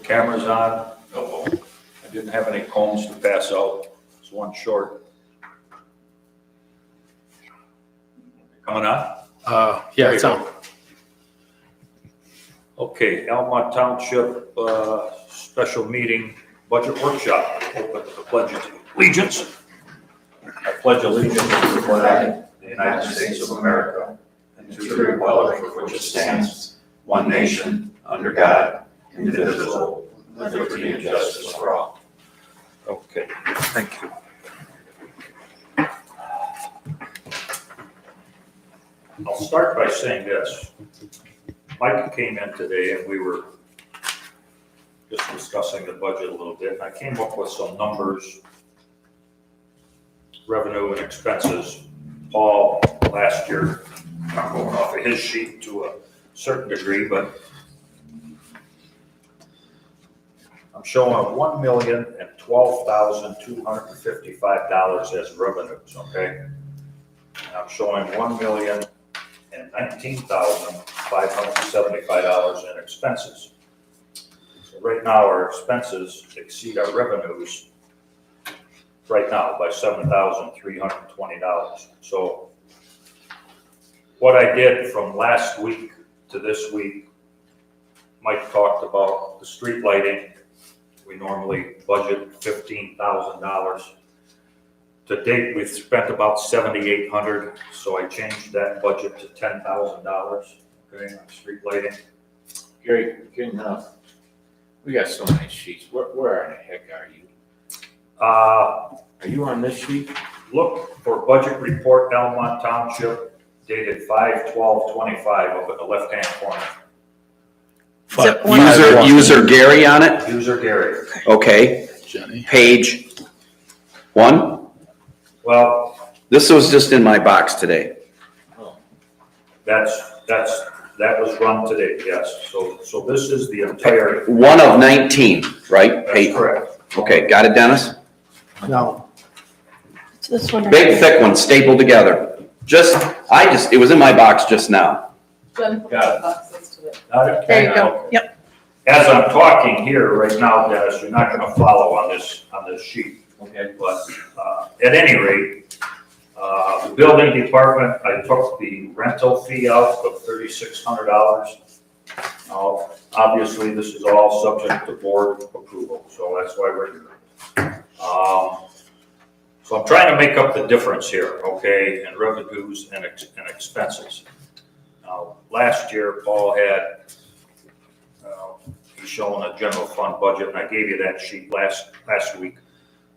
Camera's on. Uh-oh. I didn't have any combs to pass out. There's one short. Coming on? Yeah, it's on. Okay, Almont Township, special meeting, budget workshop. Open with the pledge of allegiance. I pledge allegiance to the flag of the United States of America and to the republic for which it stands, one nation, under God, indivisible, with liberty and justice for all. Okay, thank you. I'll start by saying this. Mike came in today and we were just discussing the budget a little bit. And I came up with some numbers, revenue and expenses. Paul, last year, I'm going off of his sheet to a certain degree, but I'm showing $1,012,255 as revenues, okay? And I'm showing $1,019,575 in expenses. So right now our expenses exceed our revenues right now by $7,320. So what I did from last week to this week, Mike talked about the street lighting. We normally budget $15,000. To date, we've spent about $7,800, so I changed that budget to $10,000, okay, on street lighting. Gary, we got so many sheets. Where in the heck are you? Are you on this sheet? Look for budget report Almont Township dated 5/12/25 up in the left-hand corner. User Gary on it? User Gary. Okay. Jenny. Page 1? Well, This was just in my box today. Oh. that was run today, yes. So this is the entire. 1 of 19, right? That's correct. Okay, got it, Dennis? No. It's this one. Big, thick one, stapled together. It was in my box just now. Got it. There you go. Yep. As I'm talking here right now, Dennis, you're not gonna follow on this sheet. Okay, but at any rate, the building department, I took the rental fee out of $3,600. Now, obviously, this is all subject to board approval, so that's why we're here. So I'm trying to make up the difference here, okay, in revenues and expenses. Now, last year, Paul had, he's showing a general fund budget, and I gave you that sheet last week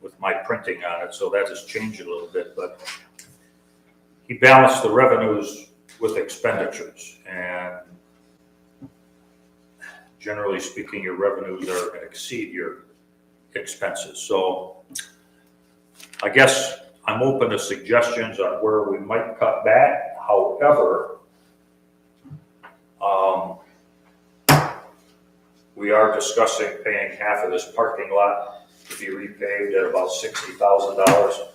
with my printing on it, so that has changed a little bit, but he balanced the revenues with expenditures, and generally speaking, your revenues are going to exceed your expenses. So I guess I'm open to suggestions on where we might cut back. However, we are discussing paying half of this parking lot to be repaved at about $60,000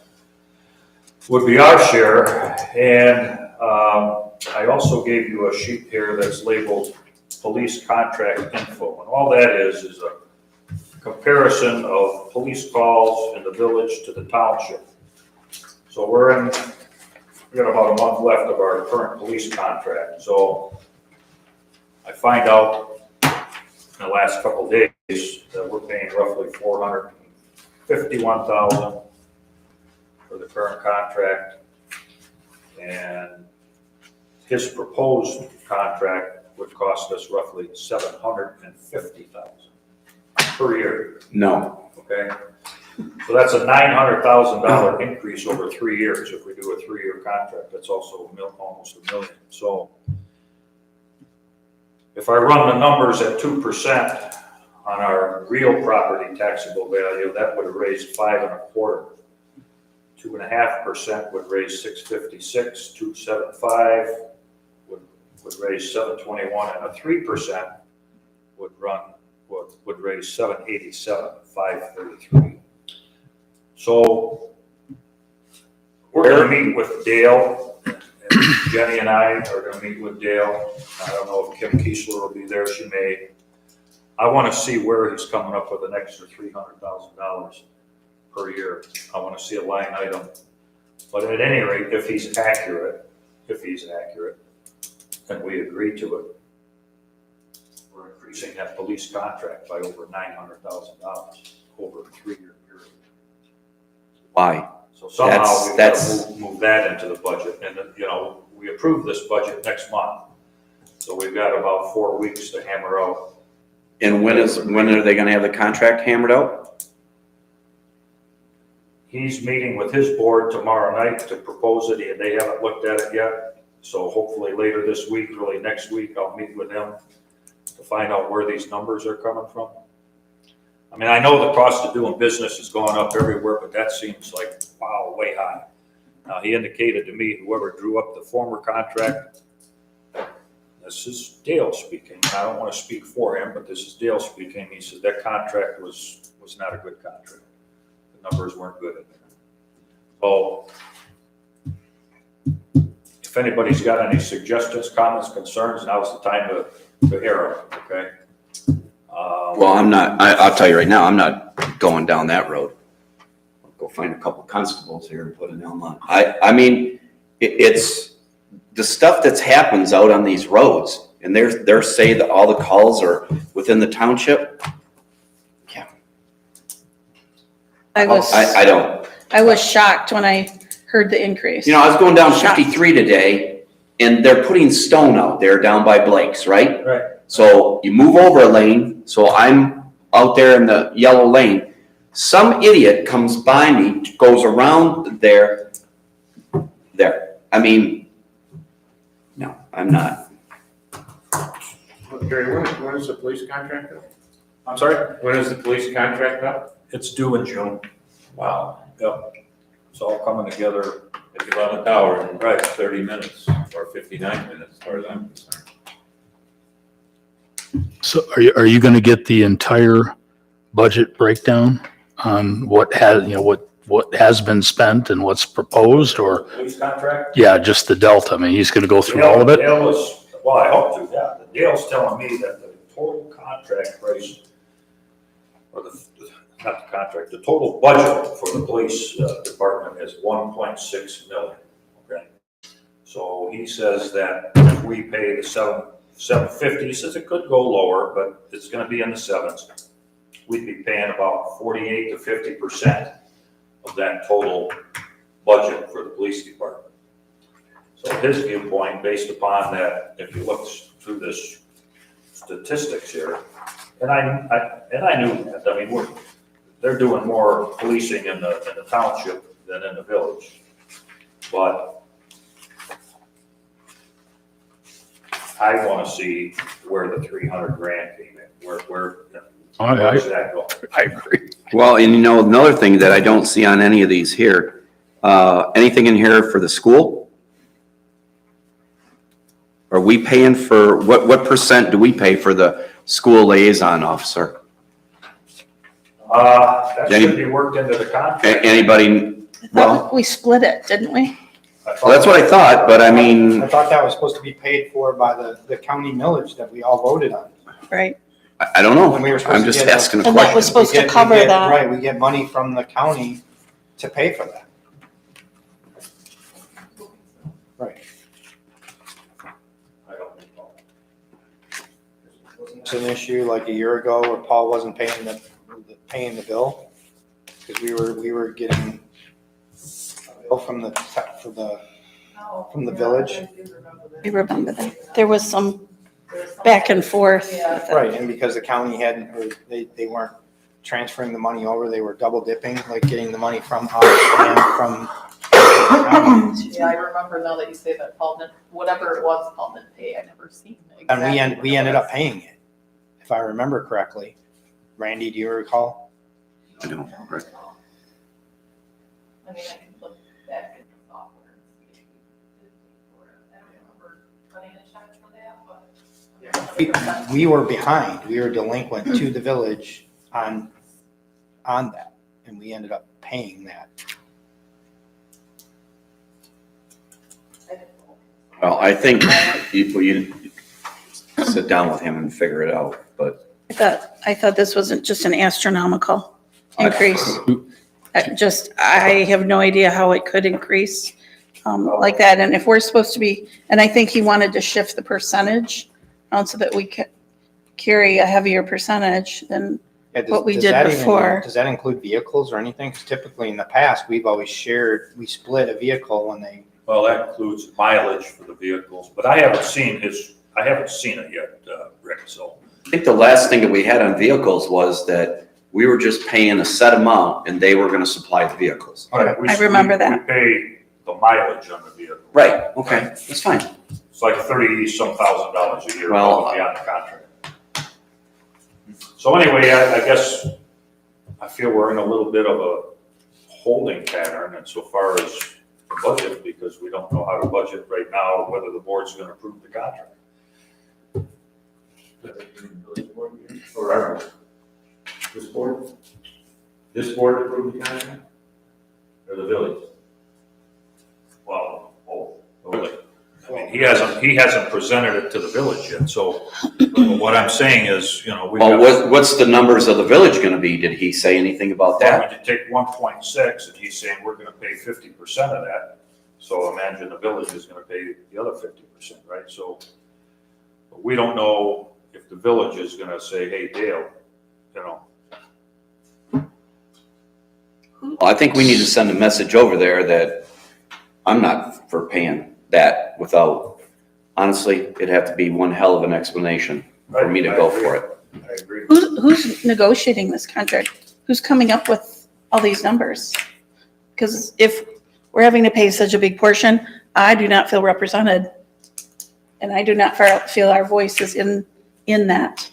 would be our share. And I also gave you a sheet here that's labeled police contract info. And all that is a comparison of police calls in the village to the township. So we got about a month left of our current police contract. So I find out in the last couple of days that we're paying roughly $451,000 for the current contract, and his proposed contract would cost us roughly $750,000 per year. No. Okay, so that's a $900,000 increase over 3 years. If we do a 3-year contract, that's also almost $1 million. So if I run the numbers at 2% on our real property taxable value, that would raise 5.25. 2.5% would raise 656. 2.75 would raise 721, and a 3% would raise 787, 533. So we're going to meet with Dale. And Jenny and I are going to meet with Dale. I don't know if Kim Kiesler will be there. She may. I want to see where he's coming up with an extra $300,000 per year. I want to see a line item. But at any rate, if he's accurate, and we agree to it, we're increasing that police contract by over $900,000 over a 3-year period. Why? So somehow we've got That's- to move that into the budget. And, we approve this budget next month. So we've got about 4 weeks to hammer out. And when are they gonna have the contract hammered out? He's meeting with his board tomorrow night to propose it, and they haven't looked at it yet. So hopefully later this week, early next week, I'll meet with him to find out where these numbers are coming from. I mean, I know the cost of doing business is going up everywhere, but that seems like, wow, way high. Now, he indicated to me, whoever drew up the former contract, this is Dale speaking. I don't want to speak for him, but this is Dale speaking. He said that contract was not a good contract. The numbers weren't good in there. So if anybody's got any suggestions, comments, concerns, now's the time to air them, okay? Well, I'll tell you right now, I'm not going down that road. I'll go find a couple constables here and put in Almont. I mean, it's the stuff that happens out on these roads, and they're saying that all the calls are within the township. Yeah. I was shocked when I heard the increase. I was going down Shocked. 53 today, and they're putting stone out there down by Blake's, right? Right. So you move over a lane, so I'm out there in the yellow lane. Some idiot comes by me, goes around there. I mean, no, I'm not. Gary, when is the police contract up? I'm sorry? When is the police contract up? It's due in June. Wow. Yep. It's all coming together. If you're on the tower in Right. 30 minutes or 59 minutes, as far as I'm concerned. So are you going to get the entire budget breakdown on what has been spent and what's proposed, or, Police contract? yeah, just the delta? I mean, he's going to go through all of it? Dale is, well, I hope to, yeah. Dale's telling me that the total contract price, or not the contract, the total budget for the police department is 1.6 million, okay? So he says that if we pay the 750, he says it could go lower, but it's gonna be in the sevens. We'd be paying about 48 to 50% of that total budget for the police department. So his viewpoint, based upon that, if you look through this statistics here, and I knew that, I mean, they're doing more policing in the township than in the village. But I want to see where the 300 grand came in, where does that go? I agree. Well, and another thing that I don't see on any of these here, anything in here for the school? Are we paying for, what percent do we pay for the school liaison officer? That should be worked into the contract. Anybody? I thought Well, we split it, didn't we? that's what I thought, but I mean, I thought that was supposed to be paid for by the county millage that we all voted on. Right. I don't know. When we were supposed I'm to just get- asking a And that was question. supposed to cover that. Right, we get money from the county to pay for that. Right. I don't know. It's an issue like a year ago where Paul wasn't paying the bill, because we were getting a bill from the village. I remember that. There was some back and forth. with it. Right, and because the county hadn't, or they weren't transferring the money over, they were double dipping, like getting the money from us and from the county. Yeah, I remember now that you say that Paul didn't, whatever it was, Paul didn't pay, I never seen it. And we ended up paying it, if I remember correctly. Randy, do you recall? I don't, right. I mean, I can look back at the software and see if we did pay for it. I don't remember running a check for that, but. We were behind, we were delinquent to the village on that, and we ended up paying that. Well, I think you sit down with him and figure it out, but I thought this wasn't just an astronomical increase. I have no idea how it could increase like that. And if we're supposed to be, and I think he wanted to shift the percentage so that we could carry a heavier percentage than Yeah, what we does did that even- before. Does that include vehicles or anything? 'Cause typically in the past, we've always shared, we split a vehicle when they, Well, that includes mileage for the vehicles, but I haven't seen it yet, Rick, so. I think the last thing that we had on vehicles was that we were just paying a set amount and they were gonna supply the vehicles. I remember that. We pay the mileage on the vehicle. Right, okay, that's fine. It's like $30-some thousand a year Well, beyond the contract. So anyway, I guess I feel we're in a little bit of a holding pattern insofar as the budget, because we don't know how to budget right now, whether the board's gonna approve the contract. Or our board? This board? This board approved the contract? Or the village? Well, I mean, he hasn't presented it to the village yet, so what I'm saying is, we've Well, got. what's the numbers of the village gonna be? Did he say anything about that? Well, you take 1.6 and he's saying we're gonna pay 50% of that. So imagine the village is gonna pay the other 50%, right? So we don't know if the village is gonna say, hey, Dale, Well, I think we need to send a message over there that I'm not for paying that without, honestly, it'd have to be one hell of an explanation for me to go for it. I agree. Who's negotiating this contract? Who's coming up with all these numbers? Because if we're having to pay such a big portion, I do not feel represented. And I do not feel our voice is in that.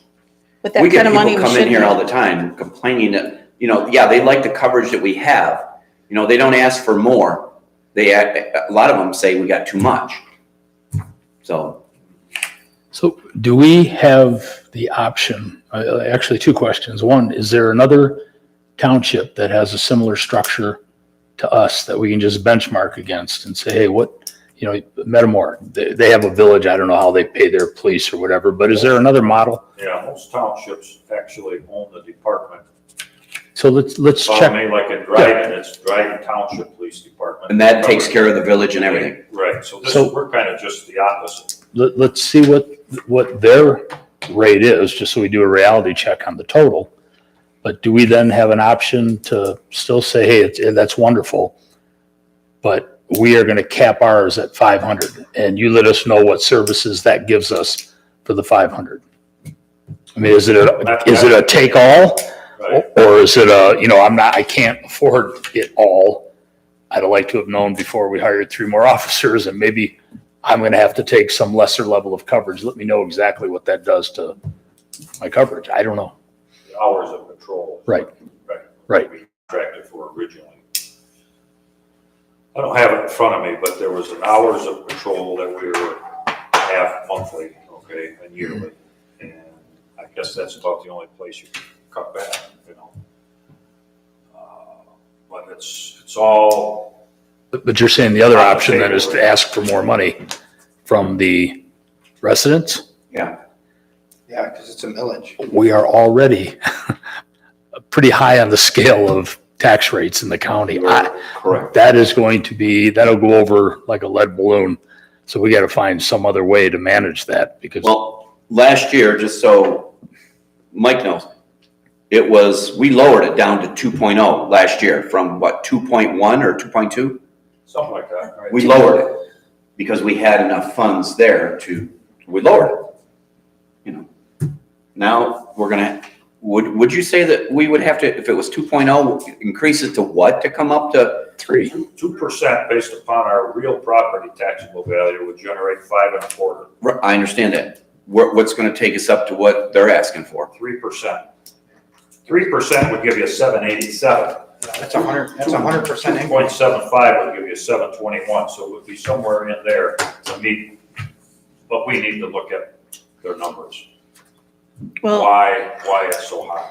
With that We get kind of money, people we come in should here be. all the time complaining that, yeah, they like the coverage that we have. They don't ask for more. A lot of them say we got too much. So, do we have the option, actually two questions. One, is there another township that has a similar structure to us that we can just benchmark against and say, hey, Metamora, they have a village, I don't know how they pay their police or whatever, but is there another model? Yeah, most townships actually own the department. So let's Follow check. me, like in Dryden, it's Dryden Township Police Department. and that takes care of the village and everything. Right, so So- we're kind of just the opposite. Let's see what their rate is, just so we do a reality check on the total. But do we then have an option to still say, hey, that's wonderful, but we are gonna cap ours at 500, and you let us know what services that gives us for the 500? I mean, is it a take all? Right. Or is it I can't afford it all. I'd like to have known before we hired 3 more officers, and maybe I'm gonna have to take some lesser level of coverage. Let me know exactly what that does to my coverage. I don't know. The hours of patrol. Right. Right. We contracted for originally. I don't have it in front of me, but there was an hours of patrol that we were half monthly, okay, and yearly. And I guess that's about the only place you can cut back, But it's all, But you're saying the other option then is to ask for more money from the residents? yeah, because it's a millage. We are already pretty high on the scale of tax rates in the county. Correct. That'll go over like a lead balloon. So we got to find some other way to manage that because. Well, last year, just so Mike knows, we lowered it down to 2.0 last year from what, 2.1 or 2.2? something like that, right? We lowered it because we had enough funds there we lowered it. Now would you say that we would have to, if it was 2.0, increase it to what to come up to 3? 2% based upon our real property taxable value would generate 5.25%. I understand that. What's going to take us up to what they're asking for? 3%. 3% would give you a 787. That's 100% increase. 2.75 would give you a 721, so it would be somewhere in there to meet, but we need to look at their numbers. Well, Why it's so high,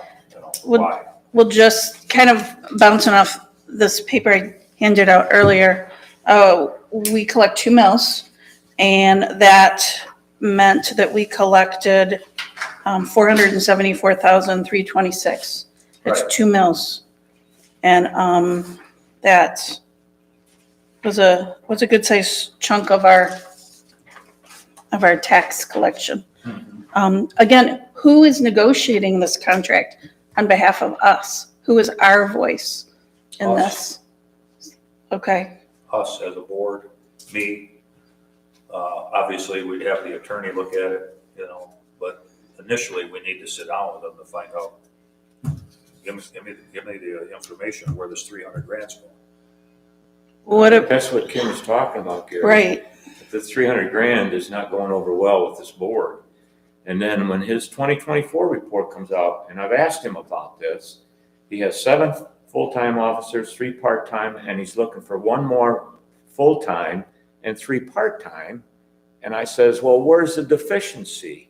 why? we'll just kind of bouncing off this paper I handed out earlier. We collect 2 mills, and that meant that we collected $474,326. It's Right. 2 mills. And, that was a good sized chunk of our tax collection. Again, who is negotiating this contract on behalf of us? Who is our voice in Us. this? Okay, Us as a board, me. Obviously, we'd have the attorney look at it, but initially, we need to sit down with them to find out. Give me the information where this 300 grand's going. what, That's what Kim's talking about, Gary. right, The 300 grand is not going over well with this board. And then when his 2024 report comes out, and I've asked him about this, he has 7 full-time officers, 3 part-time, and he's looking for 1 more full-time and 3 part-time. And I says, well, where's the deficiency?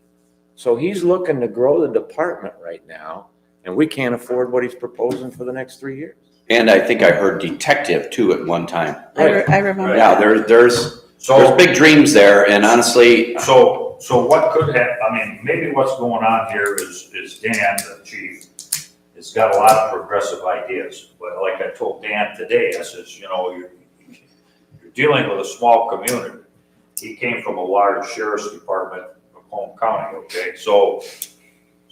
So he's looking to grow the department right now, and we can't afford what he's proposing for the next 3 years. And I think I heard detective too at one time. I remember. Yeah, there's So, big dreams there, and honestly, so what could happen, maybe what's going on here is Dan, the chief, has got a lot of progressive ideas. But like I told Dan today, I says, you're dealing with a small community. He came from a large sheriff's department of home county, okay? So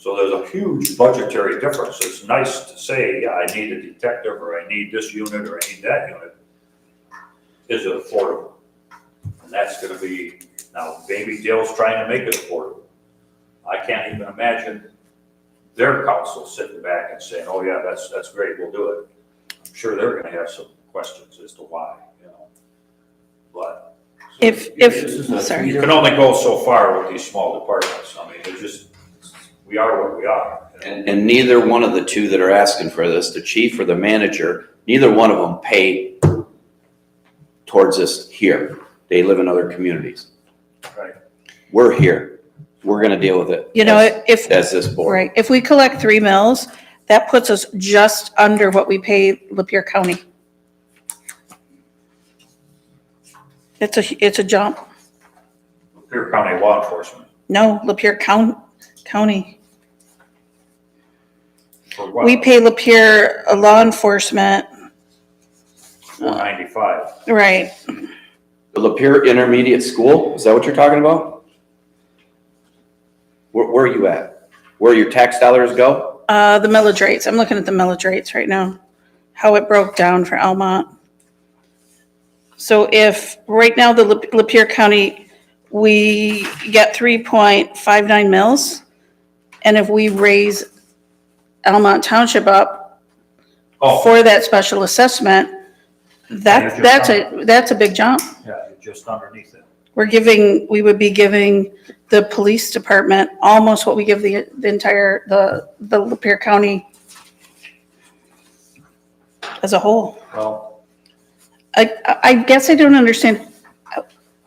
there's a huge budgetary difference. It's nice to say, yeah, I need a detective, or I need this unit, or I need that unit. Is it affordable? And that's gonna be, now, maybe Dale's trying to make it affordable. I can't even imagine their council sitting back and saying, oh yeah, that's great, we'll do it. I'm sure they're gonna have some questions as to why, but. Sorry. You can only go so far with these small departments. We are what we are. and neither one of the two that are asking for this, the chief or the manager, neither one of them pay towards this here. They live in other communities. Right. We're here. We're gonna deal with it. As this board. Right, if we collect 3 mills, that puts us just under what we pay Lapeer County. It's a jump. Lapeer County law enforcement. No, Lapeer County. For what? We pay Lapeer law enforcement, $495. right. The Lapeer Intermediate School, is that what you're talking about? Where are you at? Where your tax dollars go? The millage rates, I'm looking at the millage rates right now, how it broke down for Almont. So if, right now, the Lapeer County, we get 3.59 mils, and if we raise Almont Township up Oh, for that special assessment, that's a big jump. yeah, you're just underneath it. We would be giving the police department almost what we give the entire, the Lapeer County as a whole. Well, I guess I don't understand.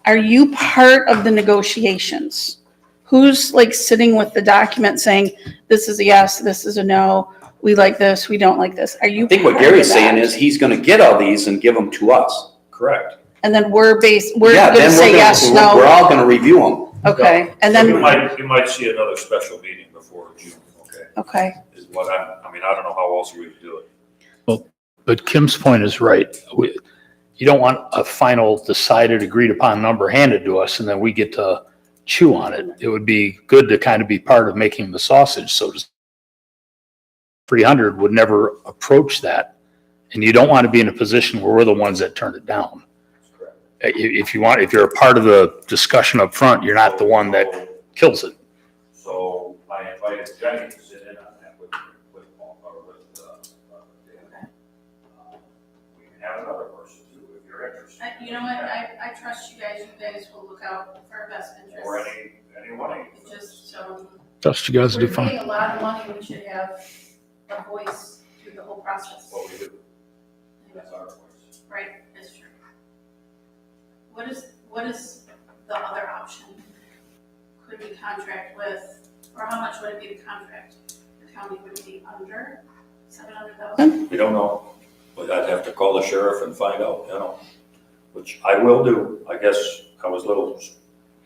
Are you part of the negotiations? Who's like sitting with the document saying, this is a yes, this is a no, we like this, we don't like this? Are you? I think what part of Gary's saying that? is he's gonna get all these and give them to us. correct. And then we're Yeah, gonna then say yes, We're no, all gonna review them. okay, and So then, you might see another special meeting before June, okay? okay, Is what I don't know how else we would do it. But Kim's point is right. You don't want a final decided, agreed upon number handed to us and then we get to chew on it. It would be good to kind of be part of making the sausage, so to speak. 300 would never approach that. And you don't want to be in a position where we're the ones that turn it down. Correct. If you're a part of the discussion up front, you're not the one that kills it. So I invited Jenny to sit in on that with Dan. We can have another person too, if you're interested. You know what, I trust you guys will look out for our best interests. Or anyone. It just, Trust you guys to do we're fine. paying a lot of money, we should have a voice through the whole process. What we do. That's our voice. Right, that's true. What is the other option? Could we contract with, or how much would it be to contract? The county would be under 700,000? We don't know, but I'd have to call the sheriff and find out, which I will do. I guess I was a little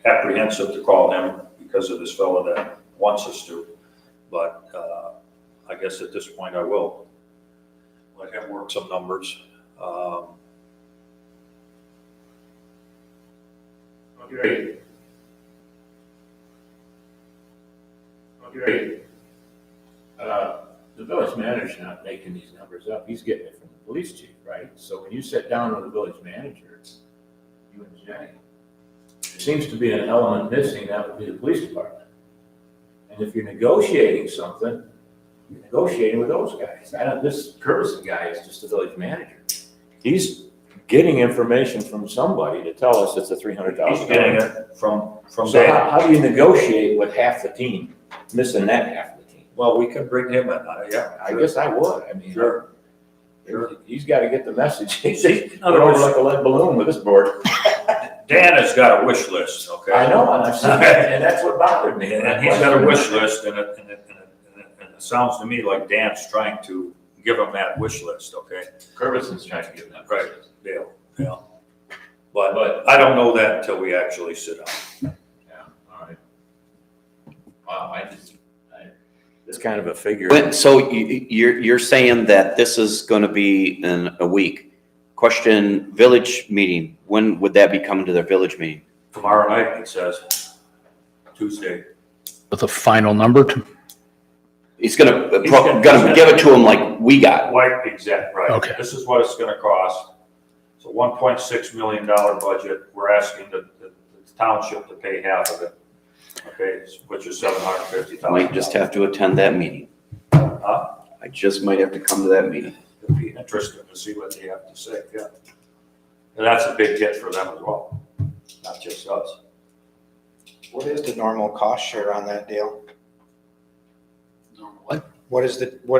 apprehensive to call him because of this fellow that wants us to. But, I guess at this point I will let him work some numbers. Okay. Okay. The village manager's not making these numbers up. He's getting it from the police chief, right? So when you sit down with the village manager, you and Jenny, there seems to be an element missing. That would be the police department. And if you're negotiating something, you're negotiating with those guys. This Curtis guy is just a village manager. He's getting information from somebody to tell us it's a $300,000. He's getting it from So Dan. how do you negotiate with half the team, missing that half of the team? Well, we can bring him in, yeah. I guess I would. I mean, Sure. he's got to get the message. He's In not other words, like a lead balloon with this board. Dan has got a wish list, okay? I know, and I've seen that, and that's what bothered me. And he's got a wish list, and it sounds to me like Dan's trying to give him that wish list, okay? Curtison's trying to give them. Right, Dale, yeah. But I don't know that until we actually sit down. Yeah, all right. Wow, it's kind of a figure. So you're saying that this is gonna be in a week. Question, village meeting, when would that be coming to their village meeting? Tomorrow night, it says, Tuesday. With a final number to, He's gonna gonna- give it to him like we got. Right, exact, right. Okay. This is what it's gonna cost. It's a $1.6 million budget. We're asking the township to pay half of it, okay, which is $750,000. Might just have to attend that meeting. Huh? I just might have to come to that meeting. It'd be interesting to see what they have to say, yeah. And that's a big hit for them as well, not just us. What is the normal cost share on that deal? what? What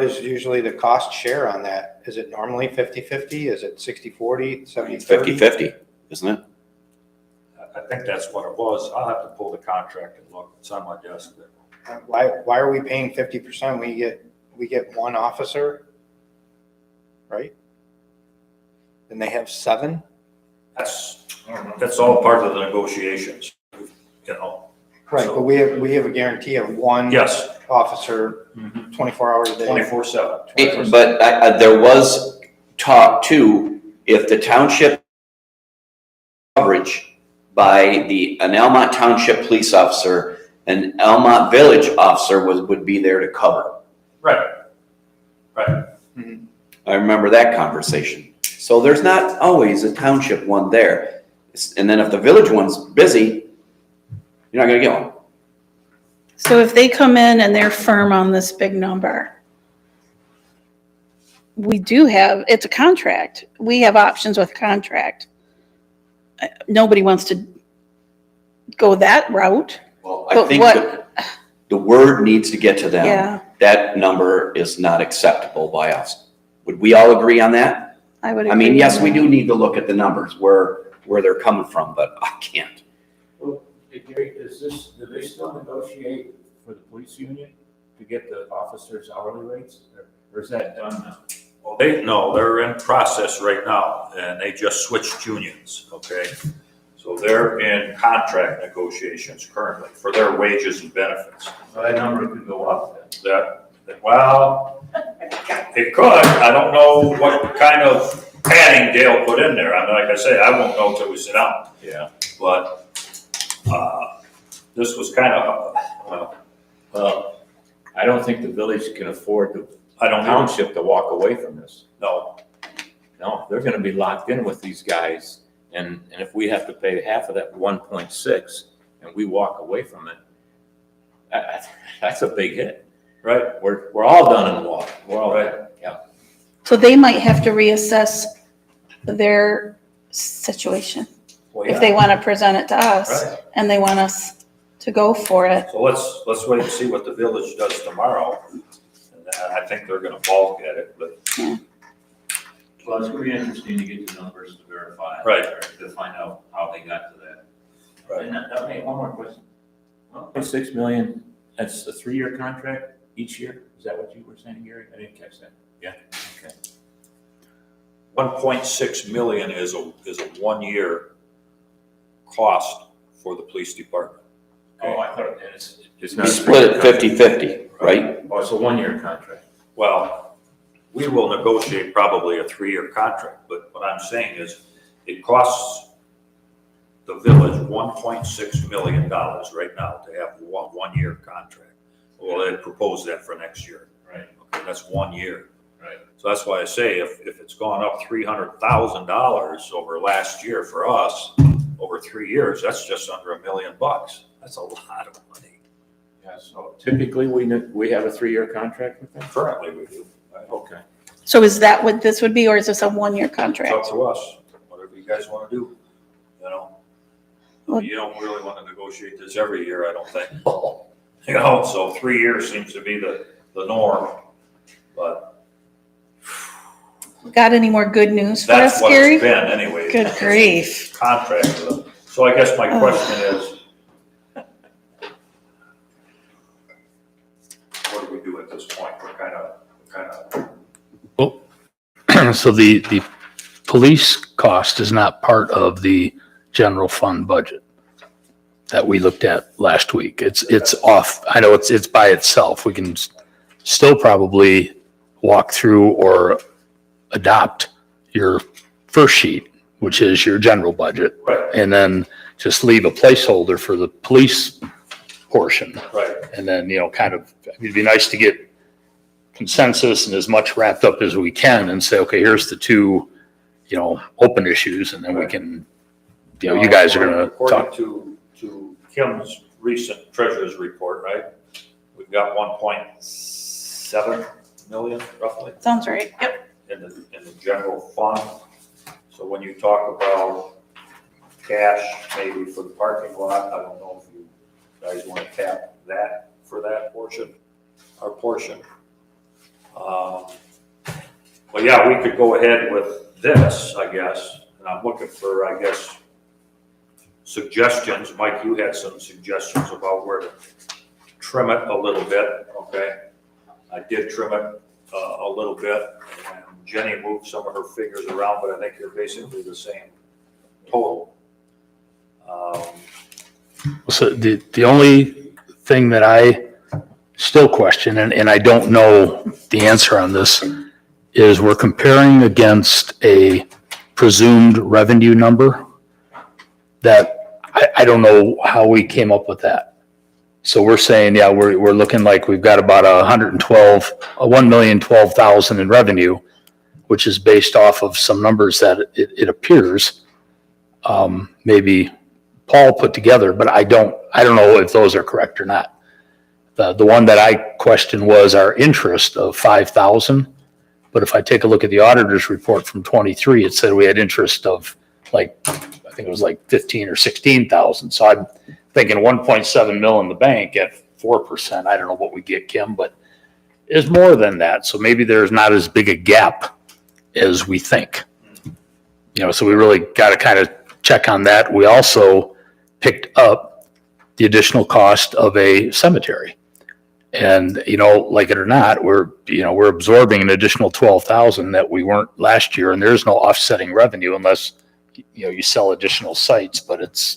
is usually the cost share on that? Is it normally 50-50? Is it 60-40, 70-30? 50-50, isn't it? I think that's what it was. I'll have to pull the contract and look. It's on my desk. Why are we paying 50%? We get one officer, right? And they have 7? That's all part of the negotiations, you know. Right, but we have a guarantee of one Yes, officer, 24 hours a day. 24/7. But there was talk too, if the township coverage by an Almont Township police officer, an Almont Village officer would be there to cover. Right. I remember that conversation. So there's not always a township one there. And then if the village one's busy, you're not gonna get one. So if they come in and they're firm on this big number, it's a contract. We have options with contract. Nobody wants to go that route. Well, I But think what- the word needs to get to them. Yeah, That number is not acceptable by us. Would we all agree on that? I would I mean, agree yes, on we that. do need to look at the numbers, where they're coming from, but I can't. Well, Gary, do they still negotiate for the police union to get the officers' hourly rates? Or is that done now? Well, they're in process right now, and they just switched unions, okay? So they're in contract negotiations currently for their wages and benefits. So that number could go up then. Well, it could. I don't know what kind of padding Dale put in there. I mean, like I say, I won't know till we sit down. Yeah. But, this was kind of, Well, I don't think the village can afford the I don't know. township to walk away from this. No, No, they're gonna be locked in with these guys, and if we have to pay half of that 1.6 and we walk away from it, that's a big hit. right? We're all done in the water. We're all Right. yeah. So they might have to reassess their situation Well, if yeah. they want to present it to us Right. and they want us to go for it. So let's wait and see what the village does tomorrow. And I think they're gonna balk at it, but. Well, it's gonna be interesting to get the numbers to verify. Right. or To find out how they got to that. Right. And okay, one more question. 1.6 million, that's a 3-year contract each year? Is that what you were saying, Gary? I didn't catch that. Yeah, okay. 1.6 million is a 1-year cost for the police department. Oh, I thought it's We not. split it 50-50, right? Oh, it's a one-year contract. Well, we will negotiate probably a 3-year contract, but what I'm saying is it costs the village $1.6 million right now to have one-year contract. Well, they proposed that for next year. Right. Okay, that's 1 year. Right. So that's why I say if it's gone up $300,000 over last year for us, over 3 years, that's just under $1 million. That's a lot of money. Yeah, so typically we have a 3-year contract with them? Currently we do. Right? Okay. So is that what this would be, or is this a one-year It's contract? up to us, whatever you guys want to do, you know? Well- You don't really want to negotiate this every year, I don't think. You know, so 3 years seems to be the norm, but Got any more good news for that's us, what Gary? it's been anyway. Good grief. Contract with them. So I guess my question is, what do we do at this point? What kind of, So the police cost is not part of the general fund budget that we looked at last week. It's off. I know it's by itself. We can still probably walk through or adopt your first sheet, which is your general budget, right, and then just leave a placeholder for the police portion. right. And then, kind of, it'd be nice to get consensus and as much wrapped up as we can and say, okay, here's the two, open issues, and then we can, you guys are gonna talk. According to Kim's recent treasurer's report, right? We've got 1.7 million roughly Sounds right. Yep. in the general fund. So when you talk about cash, maybe for the parking lot, I don't know if you guys want to tap that for that portion, our portion. Well, yeah, we could go ahead with this, I guess, and I'm looking for, I guess, suggestions. Mike, you had some suggestions about where to trim it a little bit, okay? I did trim it a little bit, and Jenny moved some of her figures around, but I think they're basically the same total. So the only thing that I still question, and I don't know the answer on this, is we're comparing against a presumed revenue number that I don't know how we came up with that. So we're saying, yeah, we're looking like we've got about 1,012,000 in revenue, which is based off of some numbers that it appears maybe Paul put together, but I don't know if those are correct or not. The one that I questioned was our interest of 5,000. But if I take a look at the auditor's report from 23, it said we had interest of I think it was like 15 or 16,000. So I'm thinking 1.7 mil in the bank at 4%. I don't know what we get, Kim, but it's more than that. So maybe there's not as big a gap as we think. So we really got to kind of check on that. We also picked up the additional cost of a cemetery. And, like it or not, we're absorbing an additional 12,000 that we weren't last year. And there's no offsetting revenue unless, you sell additional sites, but it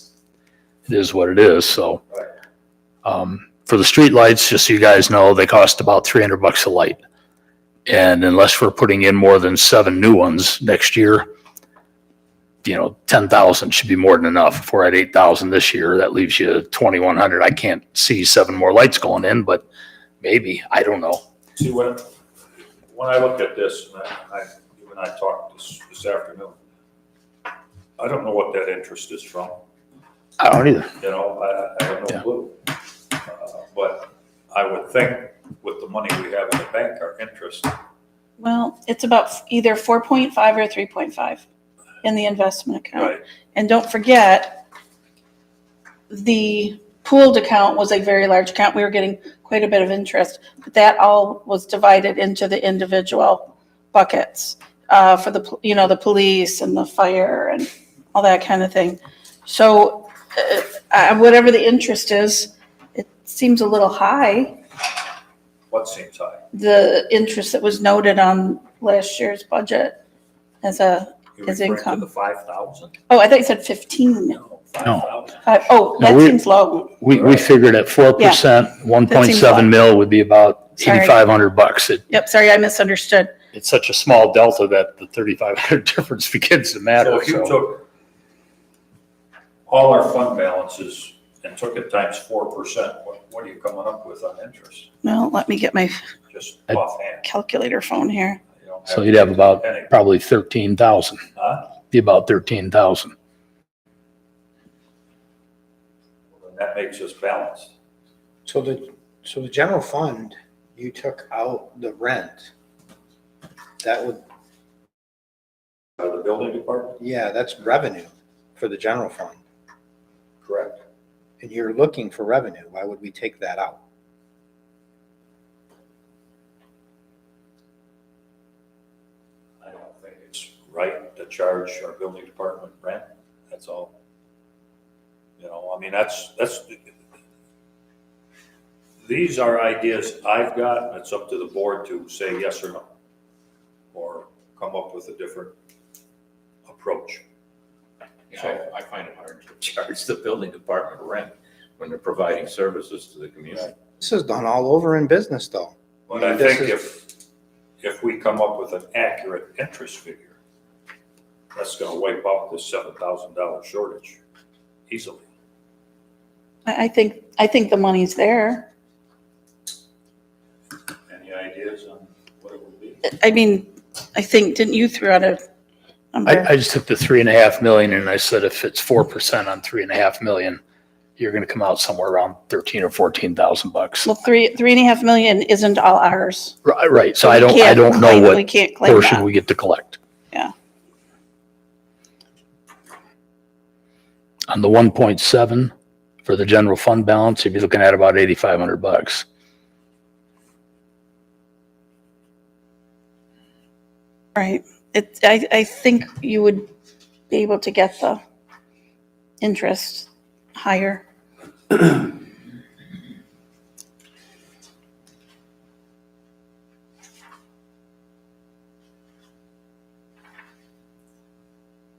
is what it is. So, for the street lights, just so you guys know, they cost about $300 a light. And unless we're putting in more than 7 new ones next year, 10,000 should be more than enough. If we're at 8,000 this year, that leaves you 2,100. I can't see 7 more lights going in, but maybe, I don't know. See, when I look at this, and you and I talked this afternoon, I don't know what that interest is from. I don't either. I have no Yeah. clue. But I would think with the money we have in the bank, our interest, Well, it's about either 4.5 or 3.5 in the investment account. right, And don't forget, the pooled account was a very large account. We were getting quite a bit of interest, but that all was divided into the individual buckets for the police and the fire and all that kind of thing. So whatever the interest is, it seems a little high. what seems high? The interest that was noted on last year's budget as You As referring income. to the 5,000? oh, I thought you said 15. No, 5,000. Oh, No, that we- seems low. We figured at 4%, 1.7 mil would be about Sorry. $8,500. Yep, sorry, I misunderstood. It's such a small delta that the 3,500 difference begins to matter. So if you took all our fund balances and took it times 4%, what are you coming up with on interest? Well, let me get my Just I- offhand. calculator phone here. You don't So to you'd have take about a penny. probably 13,000, Huh? be about 13,000. Well, then that makes us balanced. So the general fund, you took out the rent. That would, Out of the building department? yeah, that's revenue for the general fund. Correct. And you're looking for revenue. Why would we take that out? I don't think it's right to charge our building department rent, that's all. You know, I mean, that's, these are ideas I've got, and it's up to the board to say yes or no. Or come up with a different approach. Yeah, I find it hard to charge the building department rent when they're providing services to the community. This is done all over in business though. But I This think is- if we come up with an accurate interest figure, that's gonna wipe out this $7,000 shortage easily. I think the money's there. Any ideas on what it would be? I mean, I think, didn't you throw out a number? I just took the 3.5 million and I said if it's 4% on 3.5 million, you're going to come out somewhere around 13 or 14,000 bucks. Well, 3.5 million isn't all ours. Right. So we I don't can't know claim- we what can't claim portion that. we get to collect. Yeah. On the 1.7 for the general fund balance, you'd be looking at about 8,500 bucks. Right. I think you would be able to get the interest higher.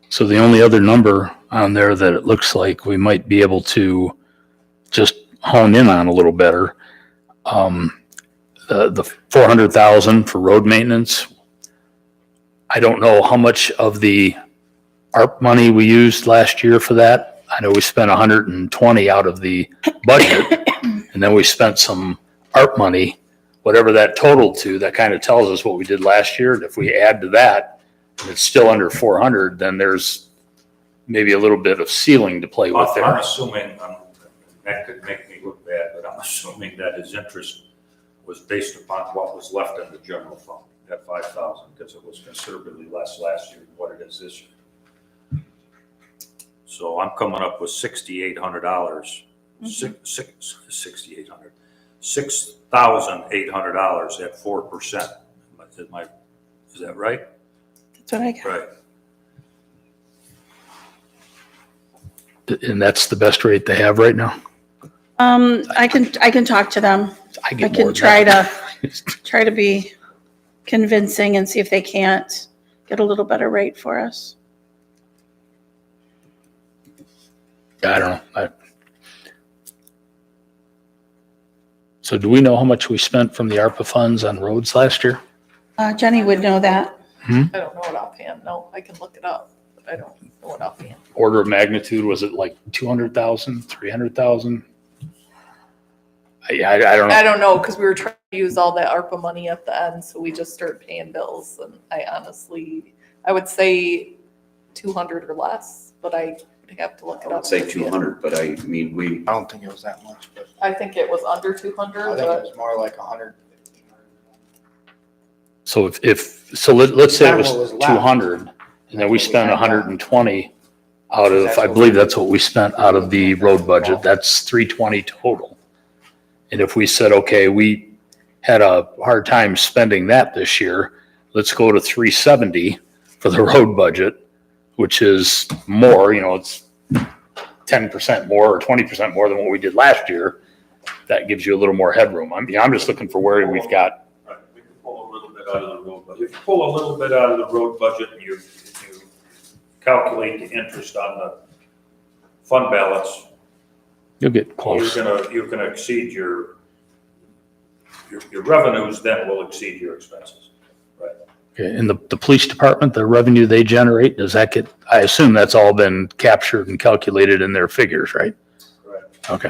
So the only other number on there that it looks like we might be able to just hone in on a little better, the 400,000 for road maintenance. I don't know how much of the ARP money we used last year for that. I know we spent 120 out of the budget, and then we spent some ARP money, whatever that totaled to. That kind of tells us what we did last year. And if we add to that, and it's still under 400, then there's maybe a little bit of ceiling to play with I'm there. assuming, that could make me look bad, but I'm assuming that his interest was based upon what was left in the general fund, that 5,000, because it was considerably less last year than what it is this year. So I'm coming up with $6,800, $6,800, $6,800 at 4%. Is that right? That's what I got. Right. And that's the best rate they have right now. I can talk to them. I I get more can than try that. try to be convincing and see if they can't get a little better rate for us. I don't know. So do we know how much we spent from the ARPA funds on roads last year? Jenny would know that. I don't know it offhand. No, I can look it up, but I don't know it offhand. Order of magnitude, was it like 200,000, 300,000? I don't know. I don't know, because we were trying to use all that ARPA money at the end, so we just started paying bills, and I would say 200 or less, but I would have to look I it up. would say 200, but I mean, I don't think it was that much, but I think it was under I 200, think it but was more like 100. So so let's say it What was was left. 200 and then we spent That's what we had 120 out of, That's I what believe we- that's what we spent out of the road budget. That's 320 total. And if we said, okay, we had a hard time spending that this year, let's go to 370 for the road budget, which is more, it's 10% more or 20% more than what we did last year. That gives you a little more headroom. I'm just looking for where we've got. Right, we can pull a little bit out of the road budget. If you pull a little bit out of the road budget and you calculate the interest on the fund balance, You'll get close. you're gonna exceed your revenues then will exceed your expenses. Okay, and the police department, the revenue they generate, does that get, I assume that's all been captured and calculated in their figures, right? Correct. Okay.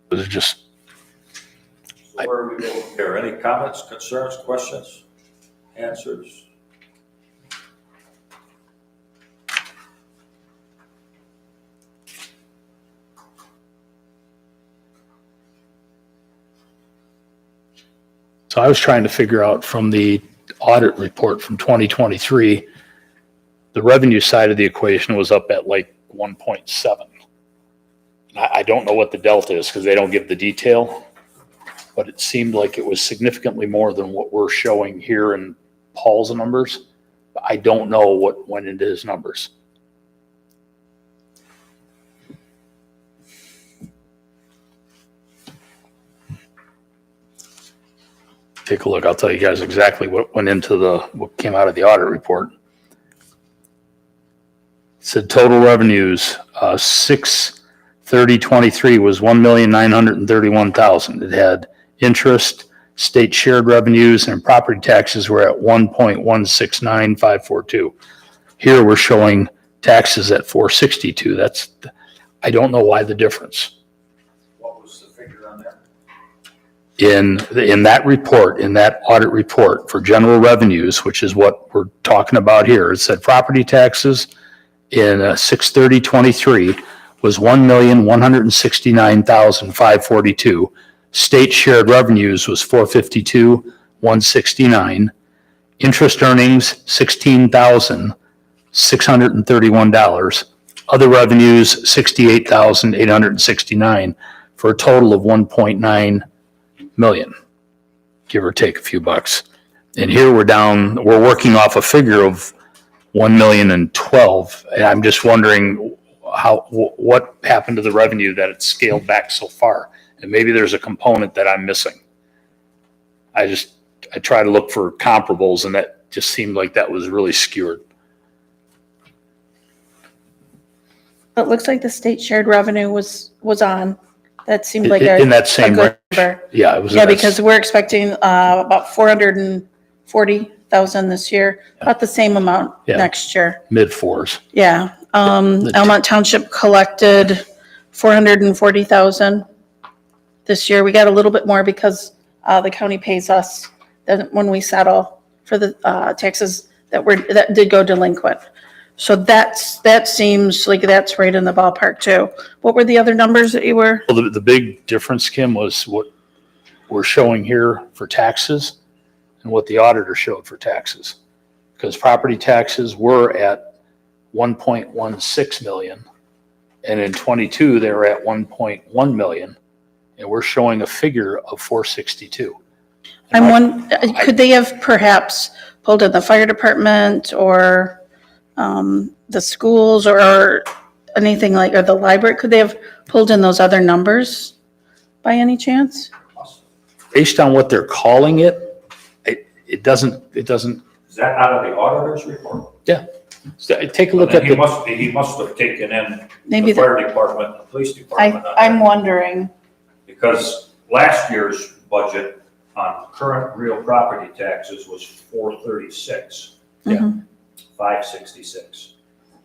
Was it just, So where are we going here? Any comments, concerns, questions, answers? so I was trying to figure out from the audit report from 2023, the revenue side of the equation was up at like 1.7. I don't know what the delta is because they don't give the detail, but it seemed like it was significantly more than what we're showing here in Paul's numbers. I don't know what went into his numbers. Take a look. I'll tell you guys exactly what went into what came out of the audit report. It said total revenues, 6/30/23 was 1,931,000. It had interest, state shared revenues, and property taxes were at 1.169542. Here we're showing taxes at 462. I don't know why the difference. What was the figure on that? In that report, in that audit report for general revenues, which is what we're talking about here, it said property taxes in 6/30/23 was 1,169,542. State shared revenues was 452,169. Interest earnings, $16,631. Other revenues, $68,869 for a total of 1.9 million, give or take a few bucks. And here we're working off a figure of 1,012,000. And I'm just wondering what happened to the revenue that it's scaled back so far? And maybe there's a component that I'm missing. I try to look for comparables and that just seemed like that was really skewed. It looks like the state shared revenue was on. That seemed like In that same good range. number. Yeah, it was. Yeah, because we're expecting about 440,000 this year, about the same amount Yeah. next year. Mid fours. Yeah. Almont Township collected 440,000 this year. We got a little bit more because the county pays us when we settle for the taxes that did go delinquent. So that seems like that's right in the ballpark too. What were the other numbers that you were? Well, the big difference, Kim, was what we're showing here for taxes and what the auditor showed for taxes. Because property taxes were at 1.16 million. And in 22, they were at 1.1 million. And we're showing a figure of 462. Could they have perhaps pulled in the fire department or the schools or anything like, or the library? Could they have pulled in those other numbers by any chance? Based on what they're calling it, it doesn't. Is that out of the auditor's report? So take a look at He must have taken in Maybe the fire department, the police department. on I'm that. wondering. Because last year's budget on current real property taxes was 436. Yeah. 566.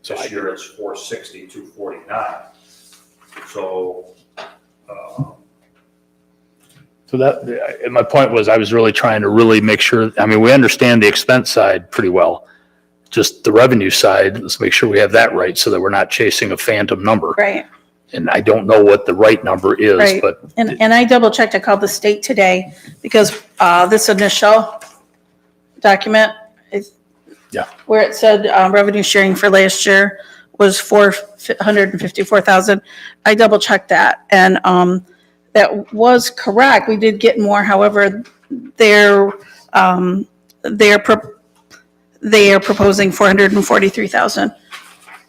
So This year it's 460, 249. So, So and my point was, I was really trying to really make sure, I mean, we understand the expense side pretty well. Just the revenue side, let's make sure we have that right so that we're not chasing a phantom number. Right. And I don't know what the right number is, Right. but And I double checked. I called the state today because this initial document is Yeah. where it said revenue sharing for last year was 454,000. I double checked that and that was correct. We did get more. However, they're proposing 443,000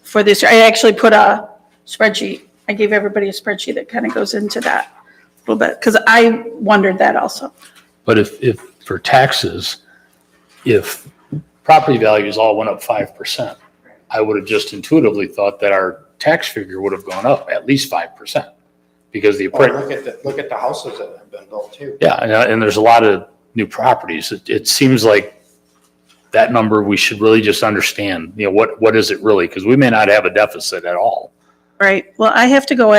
for this year. I actually put a spreadsheet. I gave everybody a spreadsheet that kind of goes into that a little bit because I wondered that also. if for taxes, if property values all went up 5%. I would have just intuitively thought that our tax figure would have gone up at least 5% because the Oh, look at the houses that have been built too. yeah, and there's a lot of new properties. It seems like that number, we should really just understand, what is it really? Because we may not have a deficit at all. Right, well, I have to go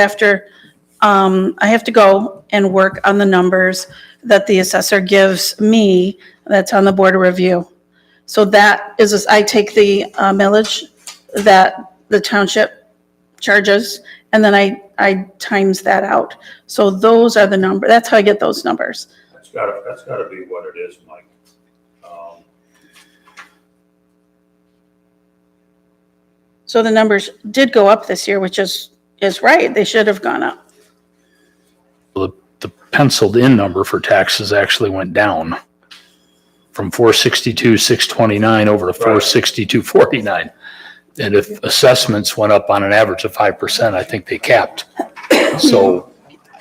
and work on the numbers that the assessor gives me, that's on the board of review. So that is, I take the millage that the township charges, and then I times that out. So those are the number, that's how I get those numbers. That's gotta be what it is, Mike. So the numbers did go up this year, which is right, they should have gone up. The penciled in number for taxes actually went down from 462,629 over to 462,449. And if assessments went up on an average of 5%, I think they capped. So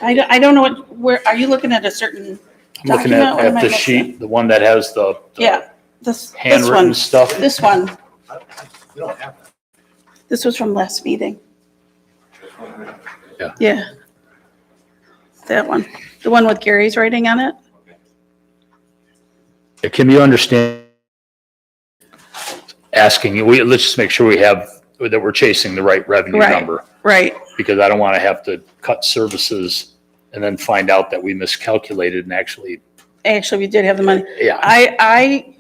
I don't know where, are you looking at a certain I'm looking document? What at am I the missing? sheet, the one that has the Yeah, this handwritten one, stuff. this one, We don't have that. this was from last meeting. Yeah. Yeah. That one, the one with Gary's writing on it? Can you understand asking, let's just make sure that we're chasing the right revenue Right. number. Right, Because I don't want to have to cut services and then find out that we miscalculated and actually, we did have the money. yeah. I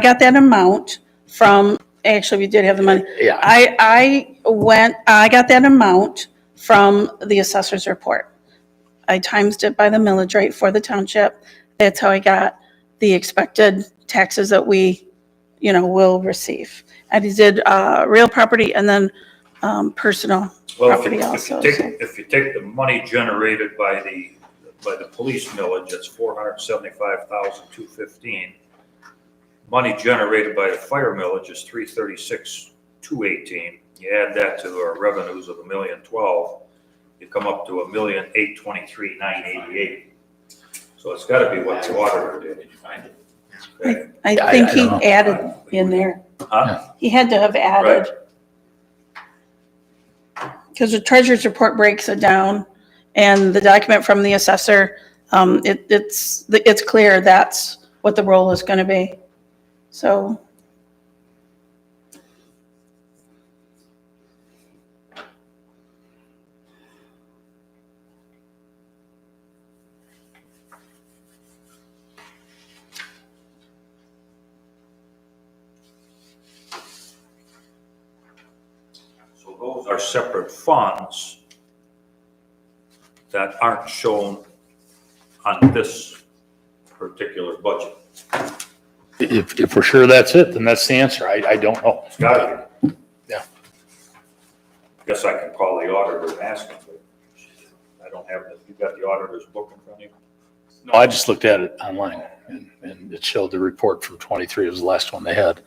got that amount from, we did have the money. Yeah. I got that amount from the assessor's report. I times it by the millage rate for the township. That's how I got the expected taxes that we, will receive. And he did, real property and then, personal Well, property also. if you take the money generated by the police millage, that's $475,215. Money generated by the fire millage is $336,218. You add that to our revenues of $1,012,000, you come up to $1,823,988. So it's gotta be what the auditor did. Did you find it? Okay. I I think he don't know. added in there. Huh? He had to have added. Because the treasurer's report breaks it down and the document from the assessor, it's clear that's what the role is gonna be. So, So those are separate funds that aren't shown on this particular budget. If we're sure that's it, then that's the answer. I don't know. It's gotta be. Yeah. Guess I can call the auditor and ask him, but I don't have, you got the auditor's book in front of you? No, I just looked at it online and it showed the report from 23. It was the last one they had.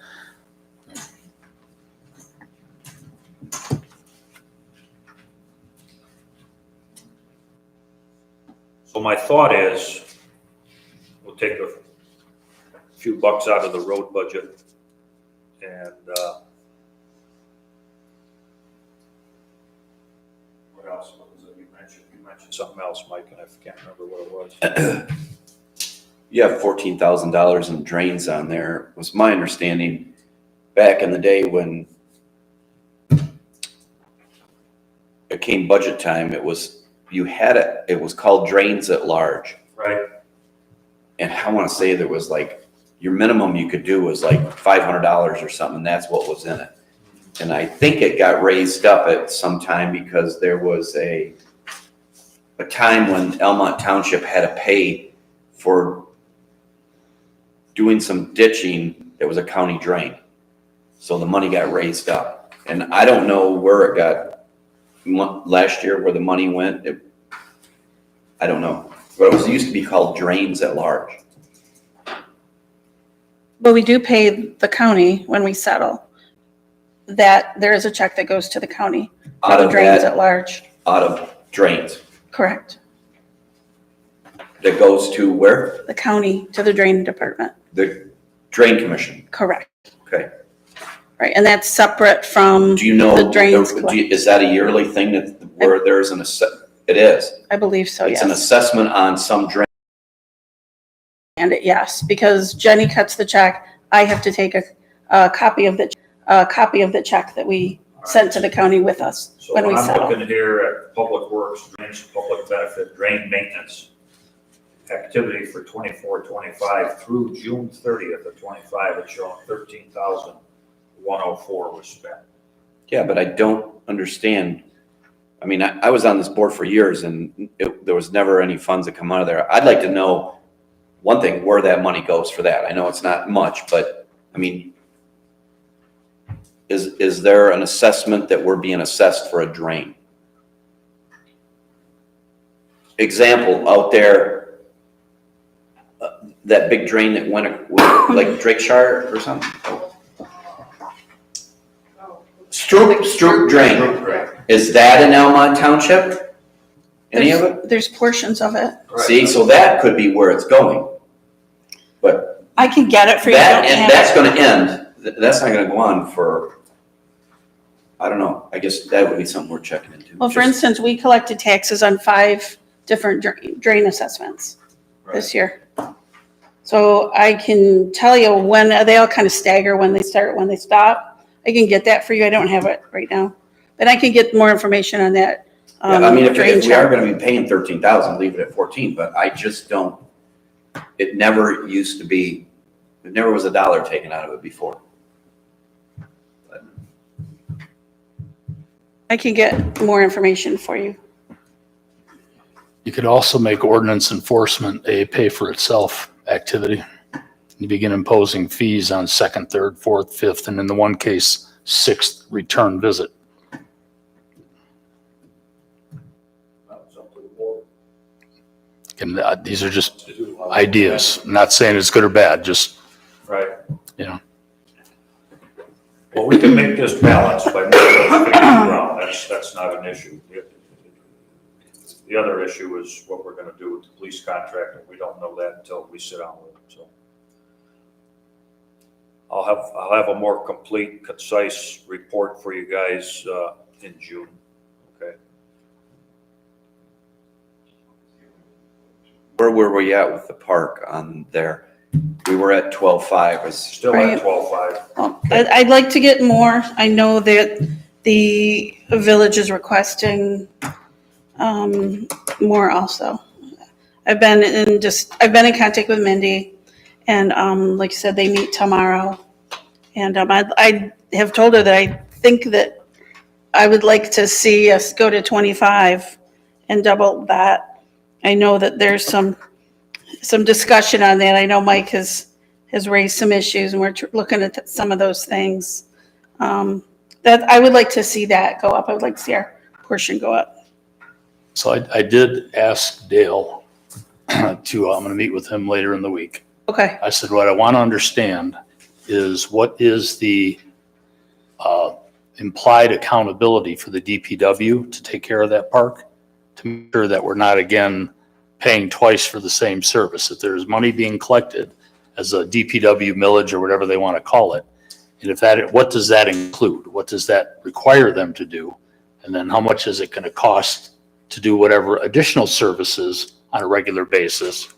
So my thought is, we'll take a few bucks out of the road budget and, what else? What was it you mentioned? You mentioned something else, Mike, and I can't remember what it was. You have $14,000 in drains on there. It was my understanding back in the day when it came budget time, it was called drains at large. Right? And I want to say there was like, your minimum you could do was like $500 or something. That's what was in it. And I think it got raised up at some time because there was a time when Almont Township had to pay for doing some ditching that was a county drain. So the money got raised up. And I don't know where it got last year, where the money went. I don't know. But it used to be called drains at large. but we do pay the county when we settle. That there is a check that goes to the county for Out the of drains that- at large. Out of drains. Correct. That goes to where? The county to the drain department. drain commission. Correct. Okay. Right, and that's separate from, Do you know, The drains is that a yearly thing that, where there's an it is? I believe so, It's an yes. assessment on some drain. And yes, because Jenny cuts the check, I have to take a copy of the check that we sent to the county with us So when we when I'm settle. looking here at public works, drains, public benefit, drain maintenance, activity for 24-25 through June 30th of 25, it's showing 13,104 was spent. Yeah, but I don't understand. I mean, I was on this board for years and there was never any funds that come out of there. I'd like to know, one thing, where that money goes for that. I know it's not much, but I mean, is there an assessment that we're being assessed for a drain? Example, out there, that big drain that went like Drakeshire or something? Stroop drain. Is that in Almont Township? Any of it? There's portions of it. See, so that could be where it's going. But I can get it for you. that, I don't and have that's it. gonna end, that's not gonna go on for, I don't know, I guess that would be something we're checking into. Well, for Just- instance, we collected taxes on 5 different drain assessments this year. So I can tell you when, they all kind of stagger when they start, when they stop. I can get that for you. I don't have it right now. But I can get more information on that. Yeah, I mean, if drain we are check. gonna be paying 13,000, leave it at 14, but I just don't, it never used to be, it never was a dollar taken out of it before. I can get more information for you. You could also make ordinance enforcement a pay-for-itself activity. You begin imposing fees on second, third, fourth, fifth, and in the one case, sixth return visit. That's up to the board And these are just to do. ideas. I'm not saying it's good or bad, just, Right. you know. Well, we can make this balance by moving those figures around, that's not an issue. The other issue is what we're gonna do with the police contract, and we don't know that until we sit down with them, so. I'll have a more complete, concise report for you guys, in June, okay? Where were we at with the park on there? We were at 12.5. Still Right. at 12.5. Well, I'd like to get more. I know that the village is requesting more also. I've been in contact with Mindy, and like I said, they meet tomorrow. And I have told her that I think that I would like to see us go to 25 and double that. I know that there's some discussion on that. I know Mike has raised some issues, and we're looking at some of those things. That I would like to see that go up. I would like to see our portion go up. So I did ask Dale to, I'm gonna meet with him later in the week. Okay, I said, what I want to understand is what is the implied accountability for the DPW to take care of that park? To make sure that we're not, again, paying twice for the same service. If there's money being collected as a DPW millage or whatever they want to call it, and if that, what does that include? What does that require them to do? And then how much is it going to cost to do whatever additional services on a regular basis?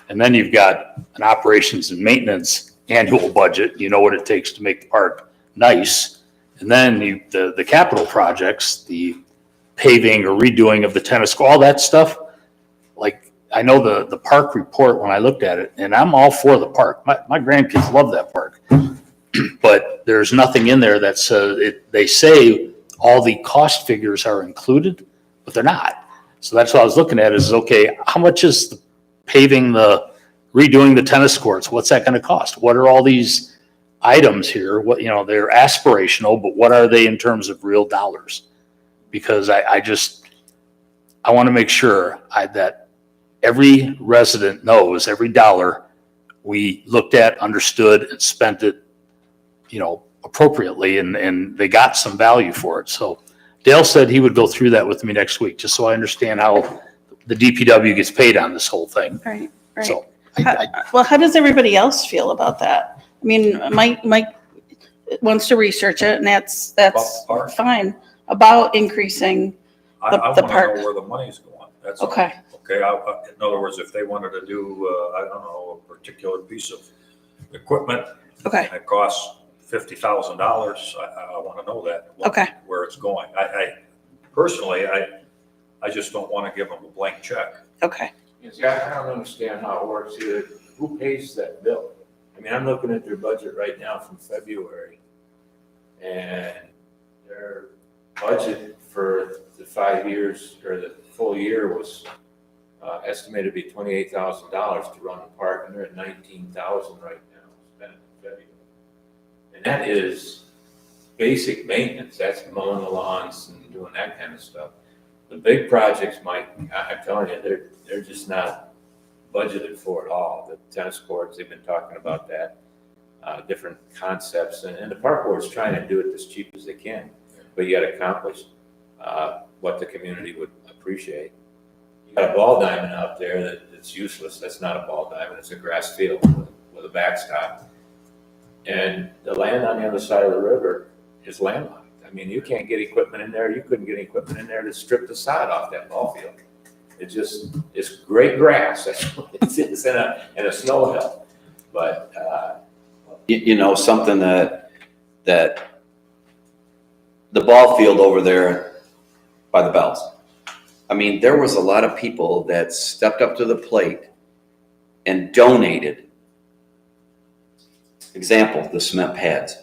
And then you've got an operations and maintenance annual budget. You know what it takes to make the park nice. And then the capital projects, the paving or redoing of the tennis court, all that stuff. Like, I know the park report when I looked at it, and I'm all for the park. My grandkids love that park. But there's nothing in there that says, they say all the cost figures are included, but they're not. So that's what I was looking at is, okay, how much is the paving, redoing the tennis courts? What's that going to cost? What are all these items here? What, they're aspirational, but what are they in terms of real dollars? Because I want to make sure that every resident knows every dollar we looked at, understood, and spent it, appropriately, and they got some value for it. So Dale said he would go through that with me next week, just so I understand how the DPW gets paid on this whole thing. right. So Well, how does everybody else feel about that? I mean, Mike wants to research it and that's About the park? fine, about increasing, I The want to park. know where the money's going, that's all. okay, Okay, in other words, if they wanted to do, I don't know, a particular piece of equipment, okay, and it costs $50,000, I want to know that. Okay. Where it's going. Personally, I just don't want to give them a blank check. okay. See, I don't understand how it works either. Who pays that bill? I mean, I'm looking at their budget right now from February. And their budget for the 5 years or the full year was estimated to be $28,000 to run the park, and they're at $19,000 right now, spent in February. And that is basic maintenance. That's mowing the lawns and doing that kind of stuff. The big projects, Mike, I'm telling you, they're just not budgeted for at all. The tennis courts, they've been talking about that, different concepts, and the park board's trying to do it as cheap as they can, but you got to accomplish what the community would appreciate. You got a ball diamond out there that's useless. That's not a ball diamond. It's a grass field with a backstop, and the land on the other side of the river is landlocked. I mean, you can't get equipment in there. You couldn't get equipment in there to strip the sod off that ball field. It's great grass. That's what it is, and a snow hill. But, You know, something that the ball field over there by the Bells. I mean, there was a lot of people that stepped up to the plate and donated. Example, the cement pads.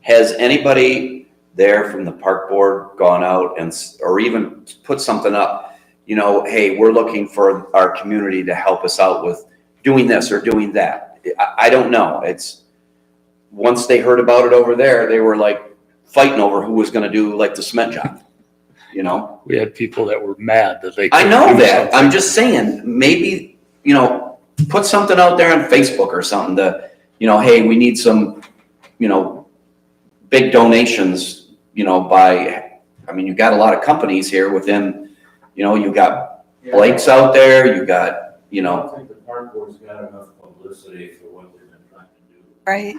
Has anybody there from the park board gone out or even put something up, you know, hey, we're looking for our community to help us out with doing this or doing that? I don't know. Once they heard about it over there, they were like fighting over who was going to do like the cement job, you know? We had people that were mad that they. I couldn't know do that. something. I'm just saying, maybe, you know, put something out there on Facebook or something that, you know, hey, we need some, you know, big donations, you know, you got a lot of companies here within, you know, you got Blake's out there, you got, you I know, don't think the park board's got enough publicity for what they've been trying to do. Right.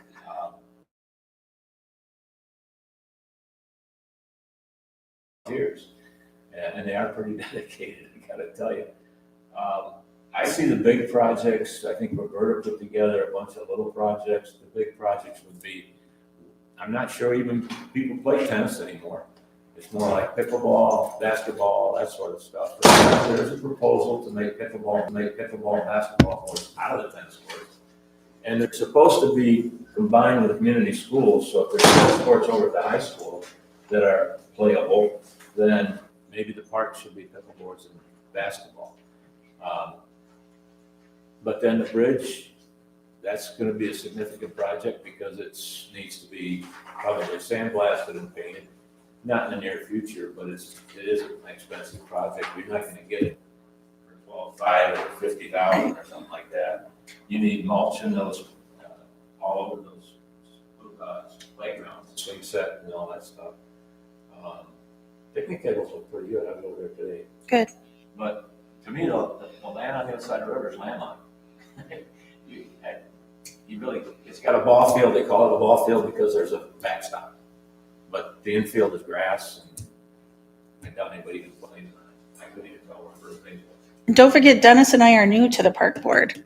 Years, and they are pretty dedicated, I gotta tell you. I see the big projects. I think Roberta put together a bunch of little projects. The big projects would be, I'm not sure even people play tennis anymore. It's more like pickleball, basketball, that sort of stuff. There's a proposal to make pickleball and basketball courts out of the tennis courts. And they're supposed to be combined with community schools, so if there's tennis courts over at the high school that are playable, then maybe the park should be pickleboards and basketball. But then the bridge, that's going to be a significant project because it needs to be probably sandblasted and painted. Not in the near future, but it is an expensive project. You're not going to get it for $5,000 or $50,000 or something like that. You need mulch in those, all over those playgrounds, swing set and all that stuff. Picnic tables look pretty good. I was over there today. Good. But to me, the land on the other side of the river is landlocked. It's got a ball field. They call it a ball field because there's a backstop. But the infield is grass, and I doubt anybody can play in it. I couldn't even tell where first base was. Don't forget, Dennis and I are new to the park board.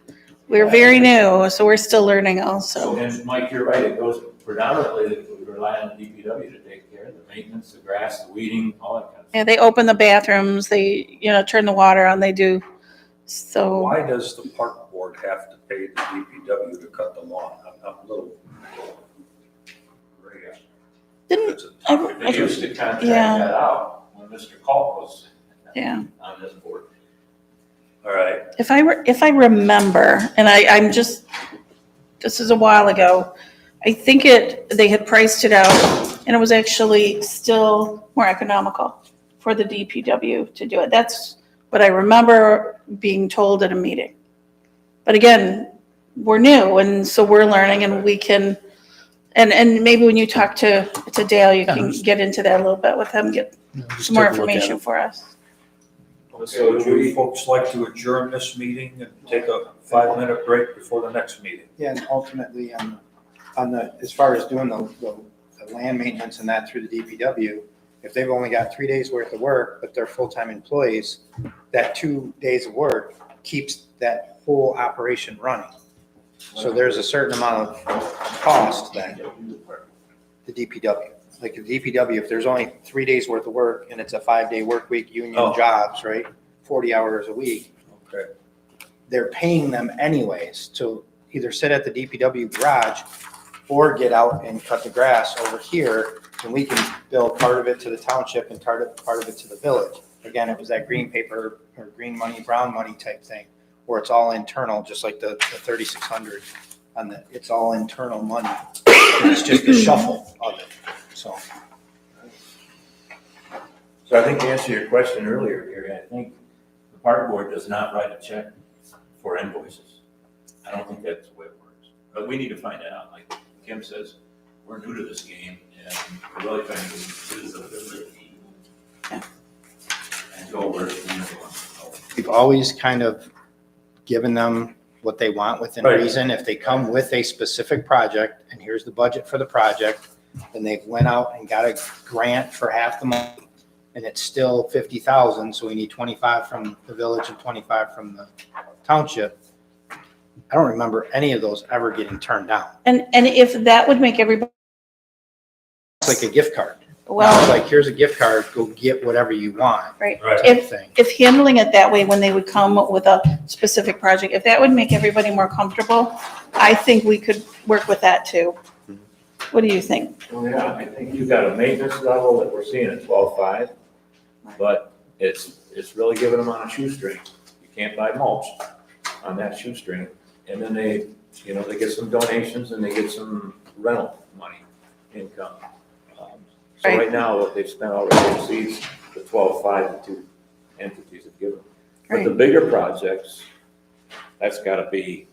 We're very new, so we're still learning also. And Mike, you're right. It goes predominantly, we rely on the DPW to take care of the maintenance, the grass, the weeding, all that kind of stuff. Yeah, they open the bathrooms, they, turn the water on, they do. So, Why does the park board have to pay the DPW to cut the lawn? I'm a little. didn't, They used to contract Yeah. that out when Mr. Culp was yeah. on this board. All right, If I remember, and I'm just, this is a while ago, I think they had priced it out and it was actually still more economical for the DPW to do it. That's what I remember being told at a meeting. But again, we're new and so we're learning and we can, and maybe when you talk to Dale, you can get into that a little bit with him, get Just some more take a look at information it. for us. so would you folks like to adjourn this meeting and take a 5-minute break before the next meeting? Yeah, and ultimately, on the, as far as doing the land maintenance and that through the DPW, if they've only got 3 days worth of work, but they're full-time employees, that 2 days of work keeps that whole operation running. So there's a certain amount of cost that the DPW, like the DPW, if there's only 3 days worth of work and it's a 5-day work week, union Oh. jobs, right? 40 hours a week, Okay. they're paying them anyways to either sit at the DPW garage or get out and cut the grass over here, and we can bill part of it to the township and part of it to the village. Again, it was that green paper or green money, brown money type thing, where it's all internal, just like the 3,600 on the, it's all internal money. It's just a shuffle of it, so. So I think to answer your question earlier, Gary, I think the park board does not write a check for invoices. I don't think that's the way it works. But we need to find out. Like Kim says, we're new to this game and we're really trying to get citizens and go where it's going. We've always kind of given them what they want within Right. reason. If they come with a specific project, and here's the budget for the project, and they've went out and got a grant for half the money, and it's still 50,000, so we need 25 from the village and 25 from the township. I don't remember any of those ever getting turned down. And if that would make everybody, It's like a gift card. Now well, it's like, here's a gift card, go get whatever you want, right. Right. type thing. If handling it that way, when they would come with a specific project, if that would make everybody more comfortable, I think we could work with that too. What do you think? Well, yeah, I think you've got a maintenance level that we're seeing at 12.5, but it's really giving them on a shoestring. You can't buy mulch on that shoestring. And then they get some donations and they get some rental money, income. So Right. right now, what they've spent already exceeds the 12.5 the two entities have given. But the Right. bigger projects, that's gotta be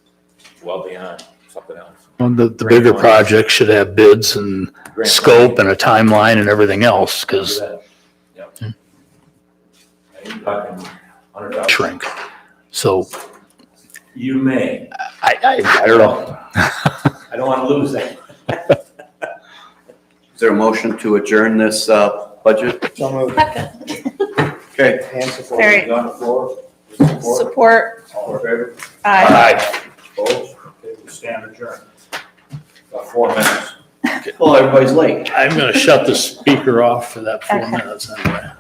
well beyond something else. Well, the bigger project should have bids and Grant scope and a timeline and everything else, money, because do that. Yep. And you're talking 100,000. shrink. So You may. I don't know. I don't wanna lose that. Is there a motion to adjourn this budget? So moved. Okay. And support. All right. On the floor? Support, All in favor? aye. Opposed? Okay, we stand adjourned. About 4 minutes. Well, everybody's late. I'm gonna shut the speaker off for that 4 Okay. minutes anyway.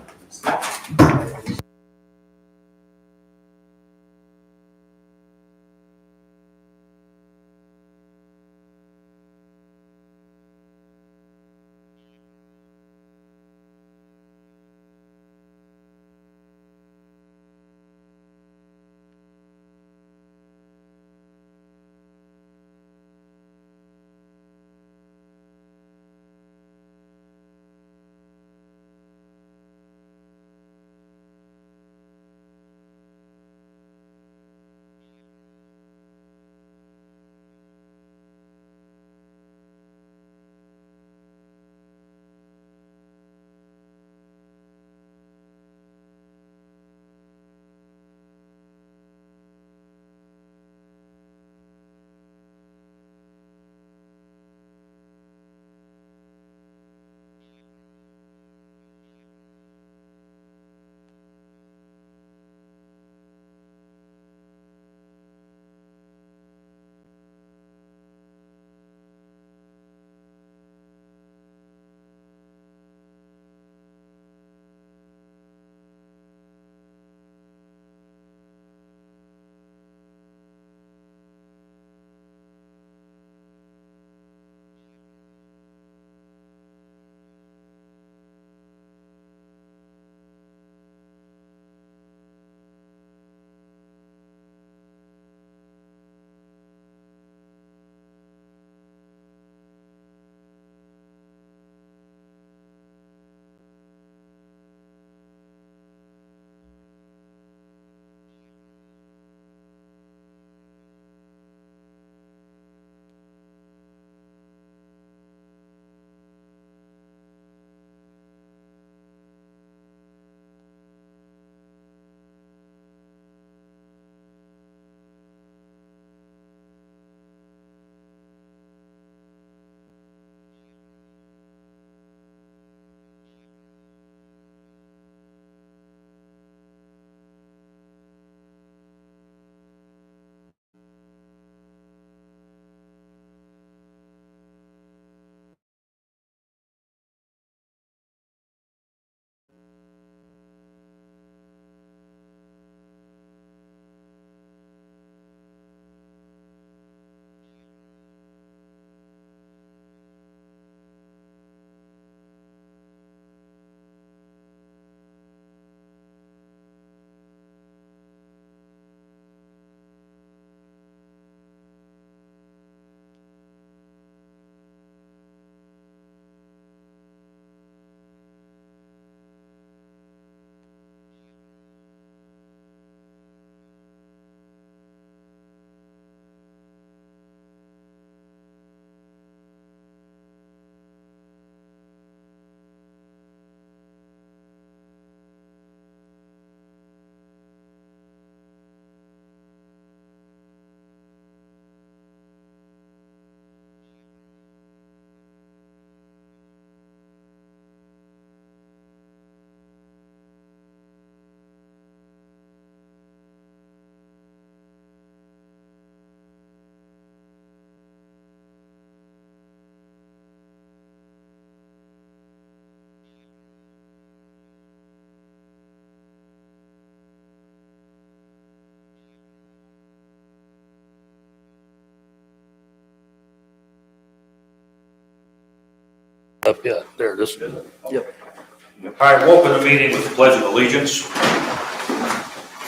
Yeah, there it is. All right, we'll open the meeting with the Pledge of Allegiance.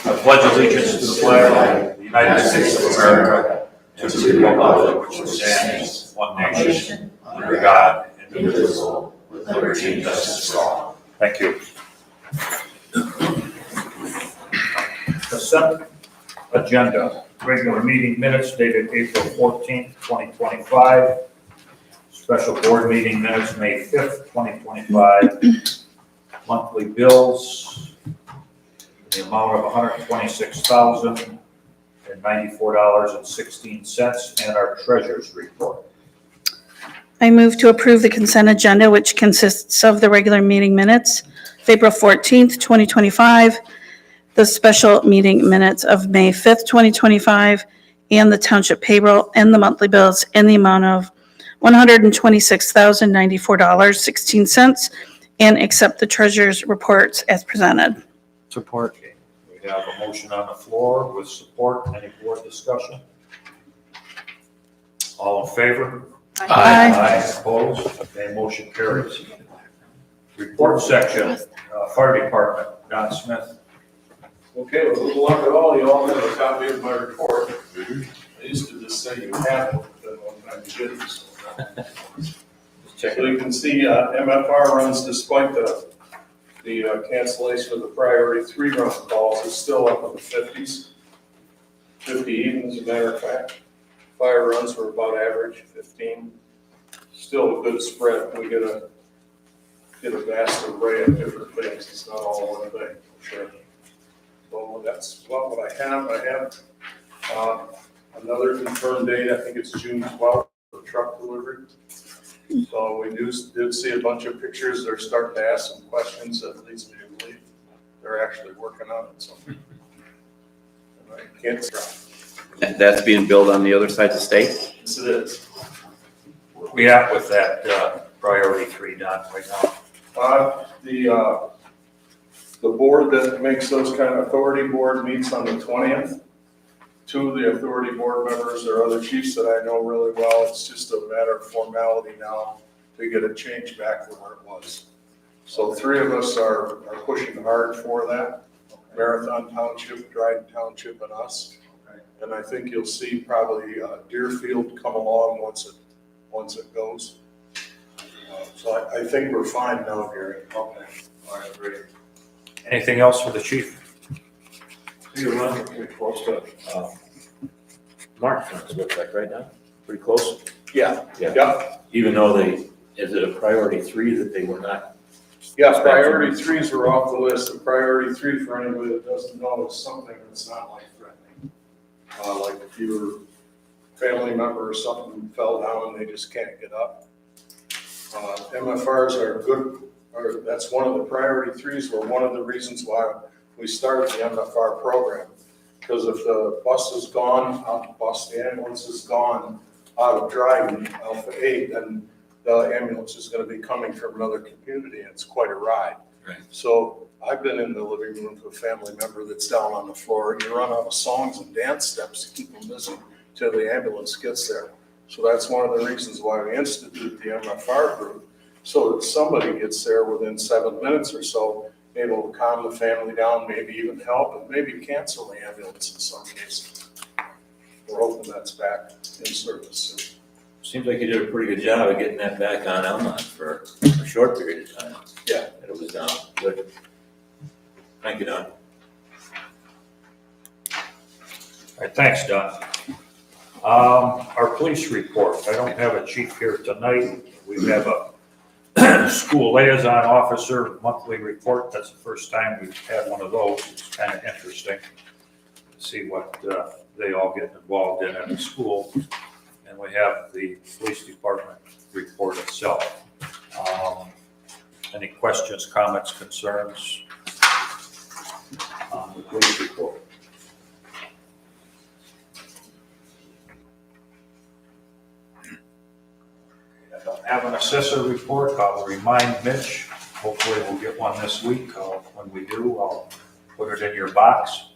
I pledge allegiance to the flag of the United States of America, to the republic which stands one nation, under God, indivisible, with liberty and justice for all. Thank you. Consent agenda, regular meeting minutes dated April 14th, 2025. Special board meeting minutes, May 5th, 2025. Monthly bills, in the amount of $126,094.16, and our treasurer's report. I move to approve the consent agenda, which consists of the regular meeting minutes of April 14th, 2025, the special meeting minutes of May 5th, 2025, and the township payroll and the monthly bills in the amount of $126,094.16, and accept the treasurer's reports as presented. Support. Okay, we have a motion on the floor with support. Any board discussion? All in favor? Aye. Opposed? Okay, motion carries. Report section, fire department, Don Smith. Okay, with little luck at all, you all have a copy of my report. I used to just say you have it, but one time you didn't. So you can see MFR runs, despite the cancellation of the priority 3 run calls, is still up in the 50s. 50 even, as a matter of fact. Fire runs were about average, 15. Still a good spread. We get a vast array of different things. It's not all one thing, for sure. So that's about what I have. I have another confirmed date. I think it's June 12th for truck delivery. So we did see a bunch of pictures. They're starting to ask some questions that leads me to believe they're actually working on it. So I can't stop. That's being built on the other side of the state? Yes, it is. Where we at with that priority 3, Don, right now? The board that makes those kind of authority board meets on the 20th. 2 of the authority board members are other chiefs that I know really well. It's just a matter of formality now to get a change back from where it was. So 3 of us are pushing hard for that. Marathon Township, Dryden Township, and us. And I think you'll see probably Deerfield come along once it goes. So I think we're fine now, Gary. Okay, all right, great. Anything else for the chief? You're running pretty close to, March, it looks like right now, pretty close. Yeah. Yeah. Yeah. Even though is it a priority 3 that they were not? Yeah, priority 3s were off the list. The priority 3, for anybody that doesn't know, is something that's not life-threatening. Like if your family member or something fell down and they just can't get up. MFRs are good, or that's one of the priority 3s, were one of the reasons why we started the MFR program. Because if the bus is gone, the ambulance is gone out of Dryden, Alpha 8, then the ambulance is going to be coming from another community, and it's quite a ride. Right. So I've been in the living room with a family member that's down on the floor, and you run out of songs and dance steps to keep them busy till the ambulance gets there. So that's one of the reasons why we instituted the MFR group, so that somebody gets there within 7 minutes or so, able to calm the family down, maybe even help, and maybe cancel the ambulance in some cases. We're hoping that's back in service soon. Seems like you did a pretty good job of getting that back on Almont for a short period of time. Yeah. That it was down. Good. Thank you, Don. All right, thanks, Don. Our police report. I don't have a chief here tonight. We have a school liaison officer monthly report. That's the first time we've had one of those. It's kind of interesting to see what they all get involved in the school. And we have the police department report itself. Any questions, comments, concerns on the police report? I don't have an assessor report. I'll remind Mitch. Hopefully we'll get one this week. When we do, I'll put it in your box.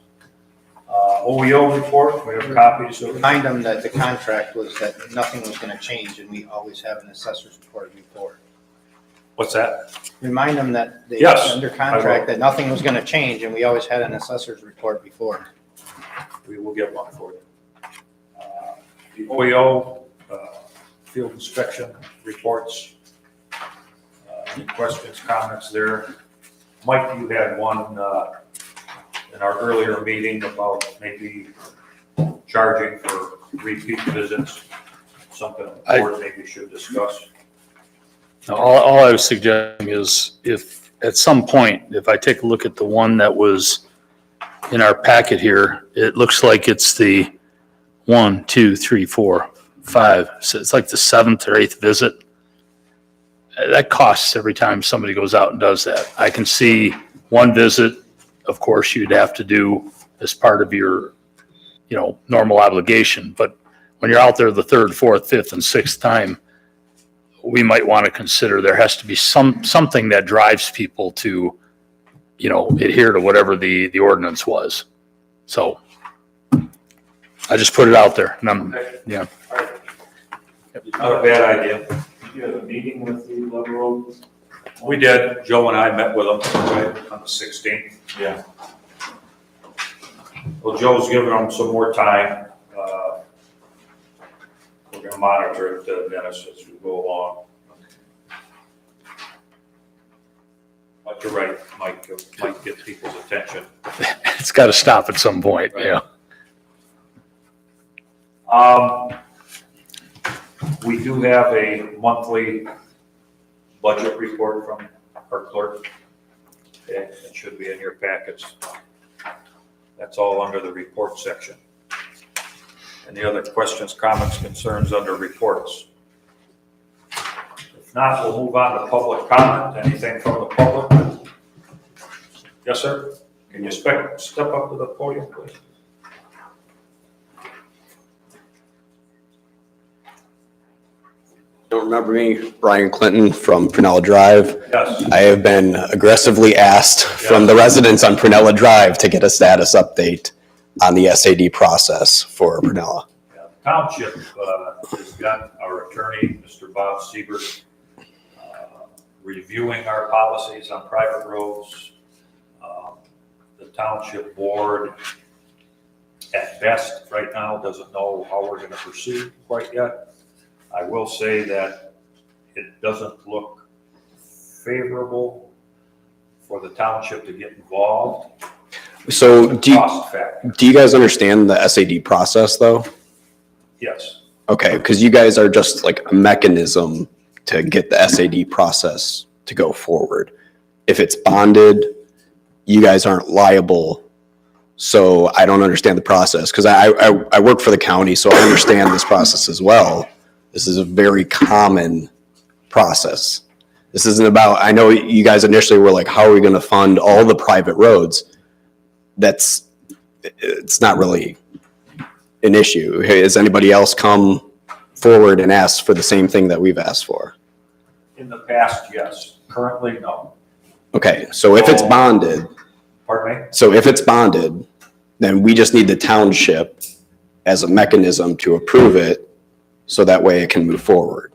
OEO report, we have copies of it. Remind them that the contract was that nothing was gonna change and we always have an assessor's report before. What's that? Remind them that they, Yes, under I contract, will. that nothing was gonna change, and we always had an assessor's report before. We will get one for you. The OEO, field inspection reports. Any questions, comments there? Mike, you had one in our earlier meeting about maybe charging for repeat visits, something the board maybe should discuss. All I was suggesting is if at some point, if I take a look at the one that was in our packet here, it looks like it's the 1, 2, 3, 4, 5. So it's like the 7th or 8th visit. That costs every time somebody goes out and does that. I can see one visit, of course, you'd have to do as part of your, normal obligation. But when you're out there the 3rd, 4th, 5th, and 6th time, we might want to consider there has to be something that drives people to, adhere to whatever the ordinance was. So I just put it out there. And yeah. Not a bad idea. You had a meeting with the Level Road? We did. Joe and I met with them on the 16th. Yeah. Well, Joe's giving them some more time. We're going to monitor it, Dennis, as we go along. But you're right, Mike, it might get people's attention. It's got to stop at some point. Right. Yeah. We do have a monthly budget report from our clerk. Okay, it should be in your packets. That's all under the report section. Any other questions, comments, concerns under reports? If not, we'll move on to public comment. Anything from the public? Yes, sir? Can you step up to the podium, please? Don't remember me, Brian Clinton from Prunella Drive. Yes. I have been aggressively asked from the residents on Prunella Drive to get a status update on the SAD process for Prunella. Yeah, the Township has got our attorney, Mr. Bob Siebert, reviewing our policies on private roads. The Township Board, at best, right now, doesn't know how we're going to proceed quite yet. I will say that it doesn't look favorable for the township to get involved. So Cost factor, do you guys understand the SAD process though? yes. Okay, because you guys are just like a mechanism to get the SAD process to go forward. If it's bonded, you guys aren't liable. So I don't understand the process because I work for the county, so I understand this process as well. This is a very common process. This isn't about, I know you guys initially were like, how are we going to fund all the private roads? It's not really an issue. Has anybody else come forward and asked for the same thing that we've asked for? In the past, yes. Currently, no. Okay, so if it's bonded, Pardon me? so if it's bonded, then we just need the township as a mechanism to approve it so that way it can move forward.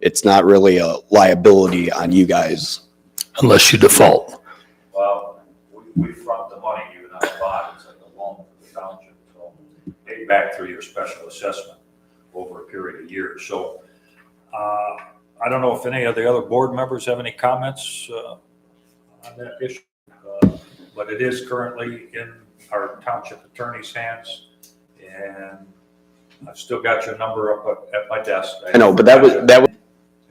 It's not really a liability on you guys. Unless you default. Well, we front the money even on the bond. It's like a loan for the township. So pay back through your special assessment over a period of years. So I don't know if any of the other board members have any comments on that issue. But it is currently in our township attorney's hands. And I've still got your number up at my desk. I know, but that was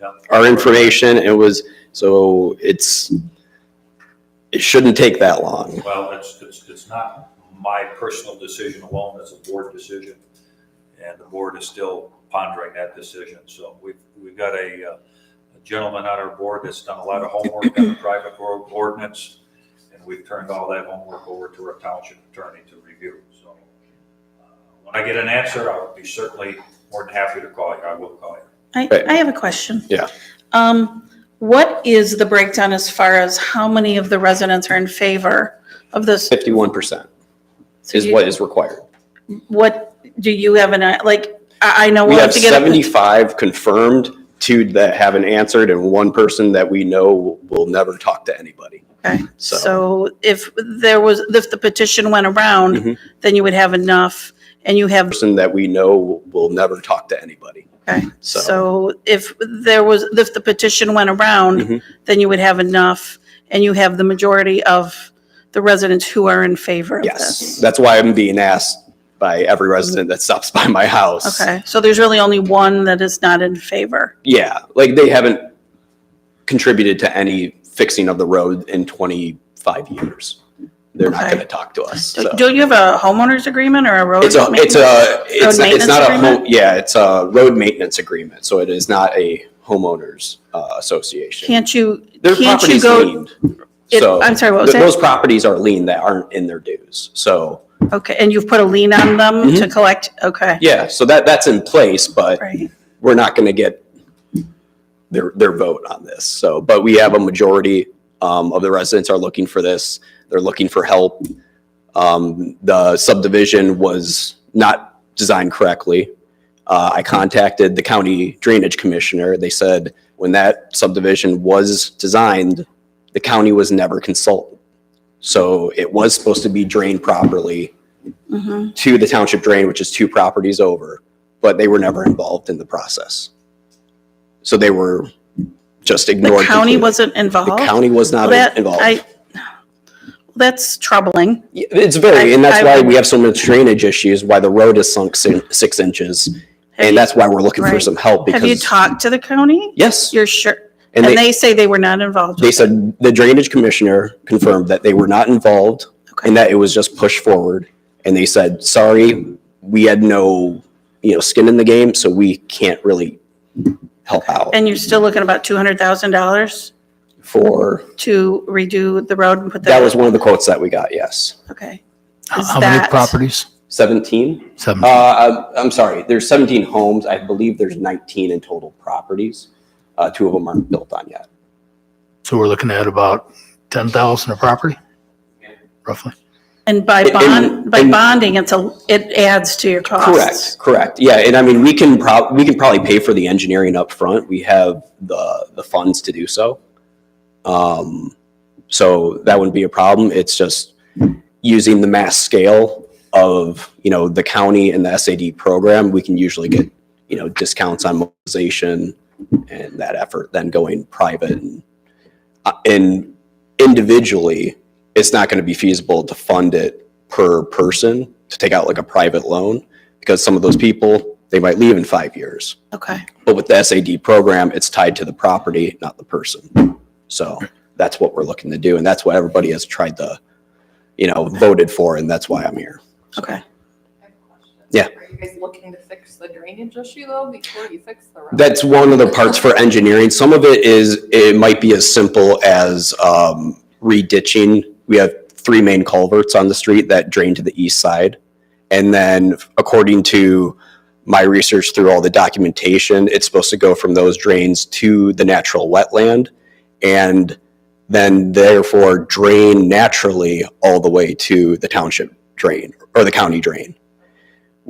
Yeah. our information. It was, so it shouldn't take that long. Well, it's not my personal decision alone, it's a board decision. And the board is still pondering that decision. So we've got a gentleman on our board that's done a lot of homework on the private road ordinance. And we've turned all that homework over to our township attorney to review. So when I get an answer, I'll be certainly more than happy to call you. I will call you. I have a question. Yeah. What is the breakdown as far as how many of the residents are in favor of this? 51% is what is required. What do you have I know We we'll have have to get. 75 confirmed two that haven't answered, and one person that we know will never talk to anybody. Okay, So, so if the petition went around, Mhm. then you would have enough, and you have, person that we know will never talk to anybody. okay. So- So if the petition went around, Mhm. then you would have enough, and you have the majority of the residents who are in favor of Yes, this. that's why I'm being asked by every resident that stops by my house. Okay, so there's really only one that is not in favor. Yeah, like they haven't contributed to any fixing of the road in 25 years. They're not Okay. going to talk to us. So. Don't you have a homeowner's agreement or a road? It's maintenance- not maintenance a agreement? yeah, it's a road maintenance agreement. So it is not a homeowners association. Can't you Their go? property's liened. So I'm sorry, what was those that? properties are lien that aren't in their dues. So Okay, and you've put a lien on them to collect, okay, yeah, so that's in place, but right. we're not going to get their vote on this. So, but we have a majority of the residents are looking for this. They're looking for help. The subdivision was not designed correctly. I contacted the county drainage commissioner. They said when that subdivision was designed, the county was never consulted. So it was supposed to be drained properly Mhm. to the township drain, which is 2 properties over, but they were never involved in the process. So they were just The ignored. county completely. wasn't The involved? county was not Well, that- involved. That's troubling. It's very, and that's I why would- we have so much drainage issues, why the road is sunk 6 inches. Have And you- that's why we're looking for right. some help Have you because, talked to the county? yes. You're sure? And And they, they say they were not involved? they with it? said the drainage commissioner confirmed that they were not involved Okay. and that it was just pushed forward. And they said, sorry, we had no, skin in the game, so we can't really help out And you're still looking about $200,000 for, to redo the road and put that was one of the quotes that we got, yes. Okay. Is How many that- properties? 17? 7. I'm sorry, there's 17 homes. I believe there's 19 in total properties. 2 of them aren't built on yet. So we're looking at about 10,000 a property, roughly. And by bonding, it adds to your costs. Correct. Yeah, and I mean, we can probably pay for the engineering up front. We have the funds to do so. So that wouldn't be a problem. It's just using the mass scale of, the county and the SAD program, we can usually get, discounts on mobilization and that effort, then going private and individually, it's not going to be feasible to fund it per person to take out like a private loan because some of those people, they might leave in 5 years. Okay. But with the SAD program, it's tied to the property, not the person. So that's what we're looking to do. And that's what everybody has tried to, voted for. And that's why I'm here. Okay. I have a question. Yeah. Are you guys looking to fix the drainage issue though before you fix the road? That's one of the parts for engineering. Some of it might be as simple as re-ditching. We have 3 main culverts on the street that drain to the east side. And then according to my research through all the documentation, it's supposed to go from those drains to the natural wetland and then therefore drain naturally all the way to the township drain or the county drain.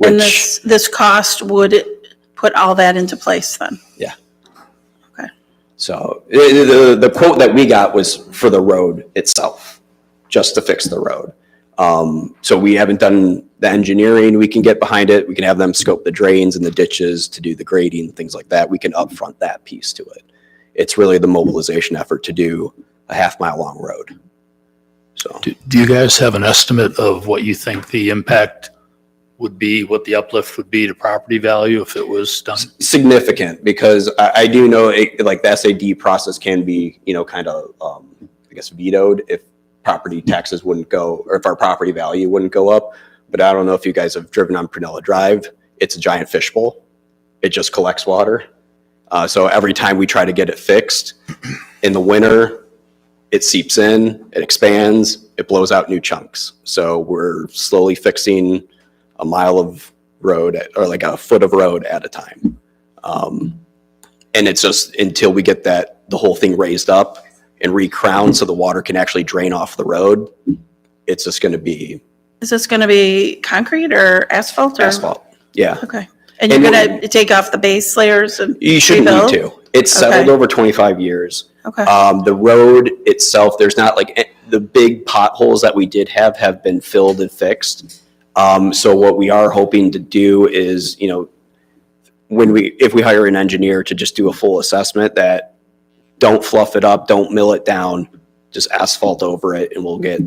And Which, this cost would put all that into place then? so the quote that we got was for the road itself, just to fix the road. So we haven't done the engineering. We can get behind it. We can have them scope the drains and the ditches to do the grading, things like that. We can upfront that piece to it. It's really the mobilization effort to do a half-mile long road. So Do you guys have an estimate of what you think the impact would be, what the uplift would be to property value if it was done? significant because I do know like the SAD process can be, kind of, I guess vetoed if property taxes wouldn't go, or if our property value wouldn't go up. But I don't know if you guys have driven on Prunella Drive. It's a giant fishbowl. It just collects water. So every time we try to get it fixed in the winter, it seeps in, it expands, it blows out new chunks. So we're slowly fixing a mile of road or like a foot of road at a time. And it's just until we get the whole thing raised up and recrowned so the water can actually drain off the road, it's just going to be Is this going to be concrete or asphalt? Or? asphalt. Yeah. Okay. And you're And going to take off the base layers and You shouldn't rebuild? need to. It's settled Okay. over 25 years. Okay, The road itself, there's not like the big potholes that we did have been filled and fixed. So what we are hoping to do is, if we hire an engineer to just do a full assessment, that don't fluff it up, don't mill it down, just asphalt over it, and we'll get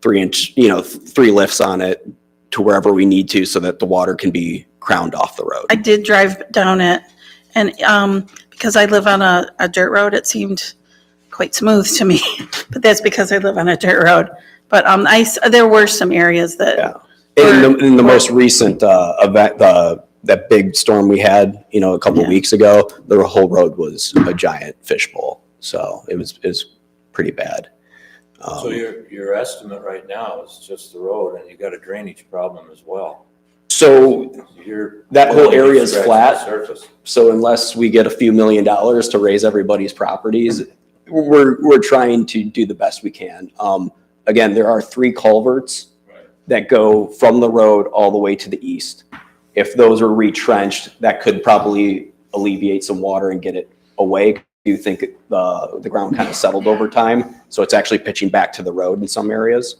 3-inch, 3 lifts on it to wherever we need to, so that the water can be crowned off the road. I did drive down it, and because I live on a dirt road, it seemed quite smooth to me. But that's because I live on a dirt road. But there were some areas that. Yeah. In the most recent event, that big storm we had, a couple Yeah. weeks ago, the whole road was a giant fishbowl. So it was pretty bad. So your estimate right now is just the road, and you got a drainage problem as well. So that whole area is Scratching flat. the surface. So unless we get a few $1 million to raise everybody's properties, we're trying to do the best we can. Again, there are 3 culverts that go from the road all the way to the east. If those are retrenched, that could probably alleviate some water and get it away. You think the ground kind of settled over time, so it's actually pitching back to the road in some areas.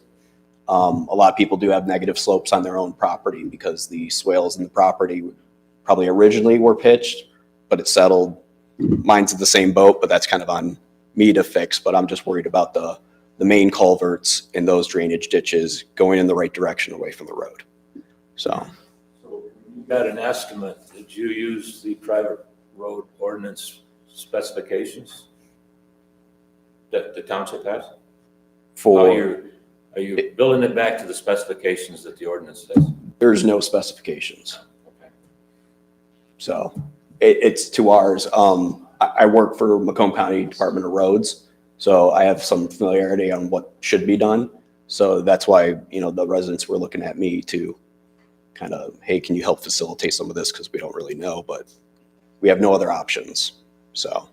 A lot of people do have negative slopes on their own property because the swales in the property probably originally were pitched, but it settled. Mine's in the same boat, but that's kind of on me to fix. But I'm just worried about the main culverts and those drainage ditches going in the right direction away from the road. So You got an estimate. Did you use the private road ordinance specifications that the township has? Are you building it back to the specifications that the ordinance says? there's no specifications. Okay. So it's to ours. I work for Macomb County Department of Roads, so I have some familiarity on what should be done. So that's why, the residents were looking at me to kind of, hey, can you help facilitate some of this? Because we don't really know, but we have no other options. So,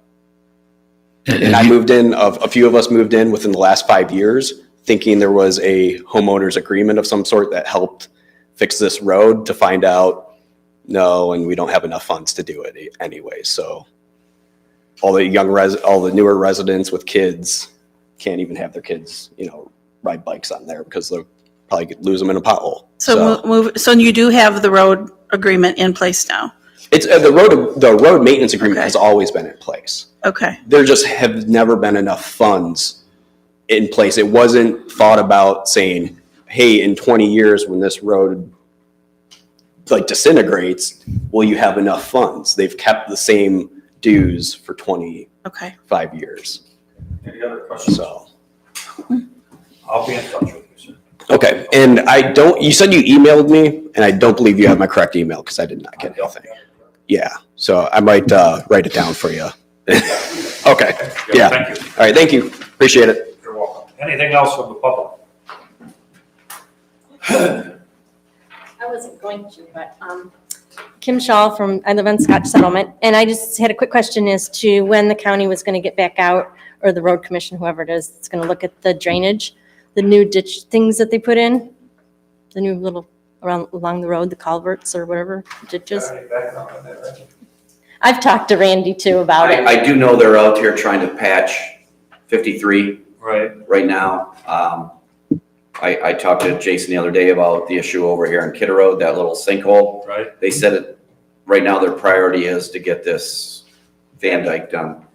and I moved in, a few of us moved in within the last 5 years, thinking there was a homeowners agreement of some sort that helped fix this road, to find out, no, and we don't have enough funds to do it anyway. So all the newer residents with kids can't even have their kids, ride bikes on there because they'll probably lose them in a pothole. So you do have the road agreement in place now? It's the road maintenance agreement Okay. has always been in place. Okay, There just have never been enough funds in place. It wasn't thought about saying, hey, in 20 years when this road disintegrates, will you have enough funds? They've kept the same dues for 25 okay. years. Any other questions? So, I'll be in touch with you, sir. okay. And you said you emailed me, and I don't believe you have my correct email because I did not get anything. Yeah. So I might write it down for you. Okay. Yeah. Thank you. All right. Thank you. Appreciate it. You're welcome. Anything else from the public? I wasn't going to, but Kim Shaw I live on Scotch Settlement, and I just had a quick question as to when the county was going to get back out, or the road commission, whoever it is, it's going to look at the drainage, the new ditch things that they put in, the new little along the road, the culverts or whatever ditches. Got any background on that, right? I've talked to Randy too about it. I do know they're out here trying to patch 53 Right. now. I talked to Jason the other day about the issue over here on Kidder Road, that little sinkhole. Right. They said right now their priority is to get this Van Dyke done.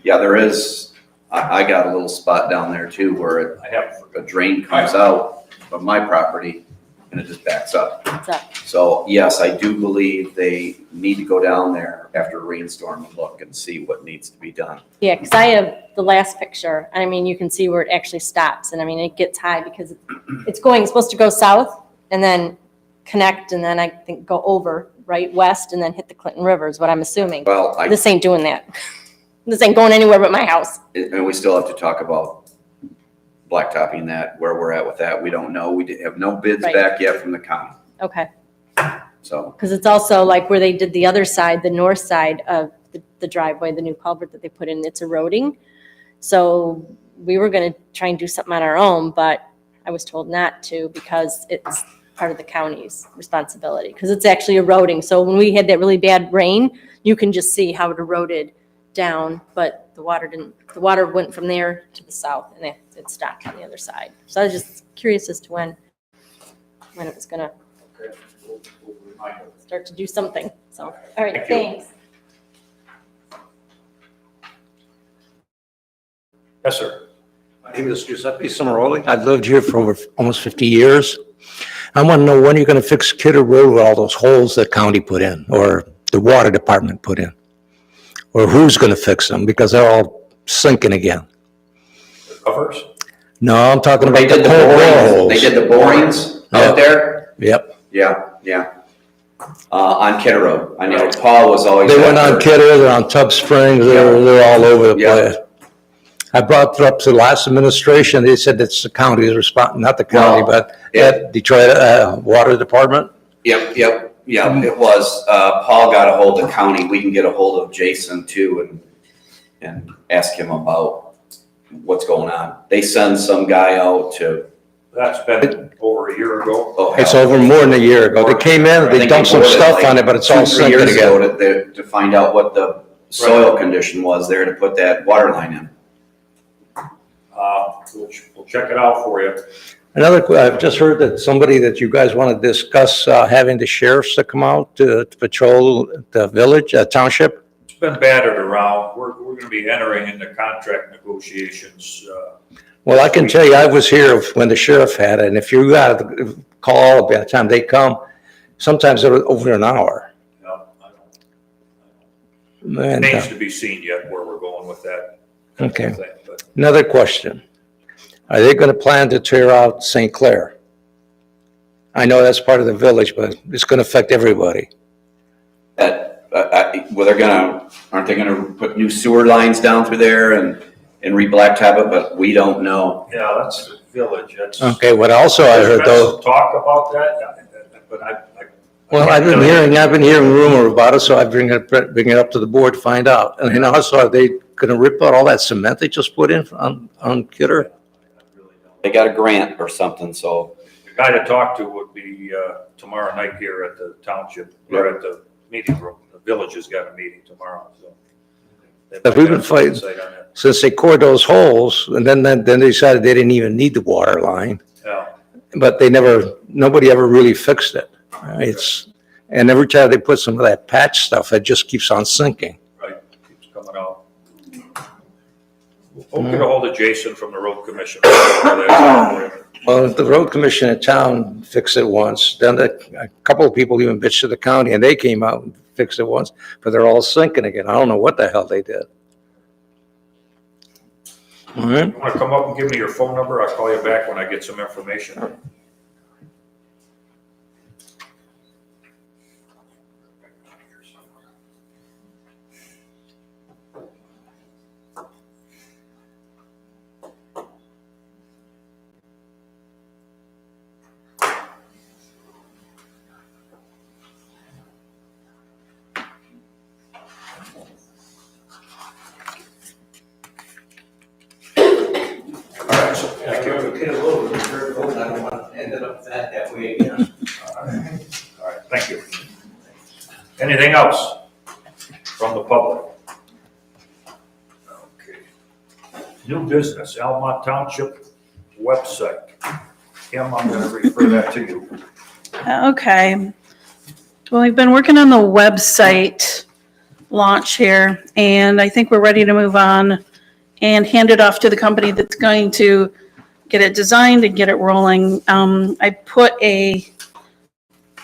Yeah, there is, I got a little spot down there too where I have. a drain comes out of my property and it just backs up. It's up. So yes, I do believe they need to go down there after a rainstorm and look and see what needs to be done. Yeah, because I have the last picture, and I mean, you can see where it actually stops, and I mean, it gets high because it's supposed to go south and then connect, and then I think go over, right, west, and then hit the Clinton River is what I'm assuming. Well, This ain't doing that. This ain't going anywhere but my house. and we still have to talk about blacktopping that, where we're at with that. We don't know. We have no bids Right. back yet from the county. Okay, So, because it's also like where they did the other side, the north side of the driveway, the new culvert that they put in, it's eroding. So we were gonna try and do something on our own, but I was told not to because part of the county's responsibility, because it's actually eroding. So when we had that really bad rain, you can just see how it eroded down, but the water went from there to the south, and it stopped on the other side. So I was just curious as to when it was gonna Okay, we'll remind them. start to do something. So, all right, Thank you. thanks. Yes, sir. My name is Giuseppe Cimaroli. I've lived here for over almost 50 years. I want to know when you're going to fix Kidder Road with all those holes that county put in, or the water department put in? Or who's going to fix them, because they're all sinking again? The covers? No, I'm talking They about did the the borings, they boreholes. did the borings Yeah. out there? Yep. Yeah. On Kidder Road. I know Paul was always. They went on after- Kidder, they're on Tub Springs, they're all over the Yeah. place. I brought it up to the last administration, they said it's the county's response, not the county, Well, but yeah. Detroit, Water Department. Yep, it was. Paul got a hold of county. We can get a hold of Jason too and ask him about what's going on. They send some guy out to, That's been over a year ago. oh, It's hell, over more than a year ago. They came in, I they think dumped some bored it stuff like on it, but it's 2, all 3 sinking years ago again. to find out what the soil condition was there to put that water line in. We'll check it out for you. I've just heard that somebody that you guys want to discuss, having the sheriffs to come out to patrol the village, township. It's been battered around. We're gonna be entering into contract negotiations. Well, I can tell you, I was here when the sheriff had it, and if you got a call, by the time they come, sometimes they're over an hour. You know, I don't- And, Remains to be seen yet where we're going with that. Okay. thing, but another question. Are they going to plan to tear out St. Clair? I know that's part of the village, but it's going to affect everybody. Well, aren't they gonna put new sewer lines down through there and re-blacktop it, but we don't know. Yeah, that's the village. That's. Okay, what also I heard There's been though, some talk about that, but I. well, I've been hearing rumor about it, so I bring it up to the board to find out. And then also, are they going to rip out all that cement they just put in on Kidder? They got a grant or something, so. The guy to talk to would be tomorrow night here at the township, or at the meeting room. The village has got a meeting tomorrow, so. they But we've might been have some fighting- insight on that. Since they cored those holes, and then they decided they didn't even need the water line, Yeah, but nobody ever really fixed it. And every time they put some of that patch stuff, it just keeps on sinking. right, keeps coming out. We'll get a hold of Jason from the road commission. Well, if the road commission in town fixed it once, then a couple of people even bitched to the county, and they came out and fixed it once, but they're all sinking again. I don't know what the hell they did. All right, You wanna come up and give me your phone number? I'll call you back when I get some information. All right, so thank you. I don't want to end up that way again. All right, thank you. Anything else from the public? Okay. New business, Almont Township website. Kim, I'm gonna refer that to you. Okay. Well, we've been working on the website launch here, and I think we're ready to move on and hand it off to the company that's going to get it designed and get it rolling. I put a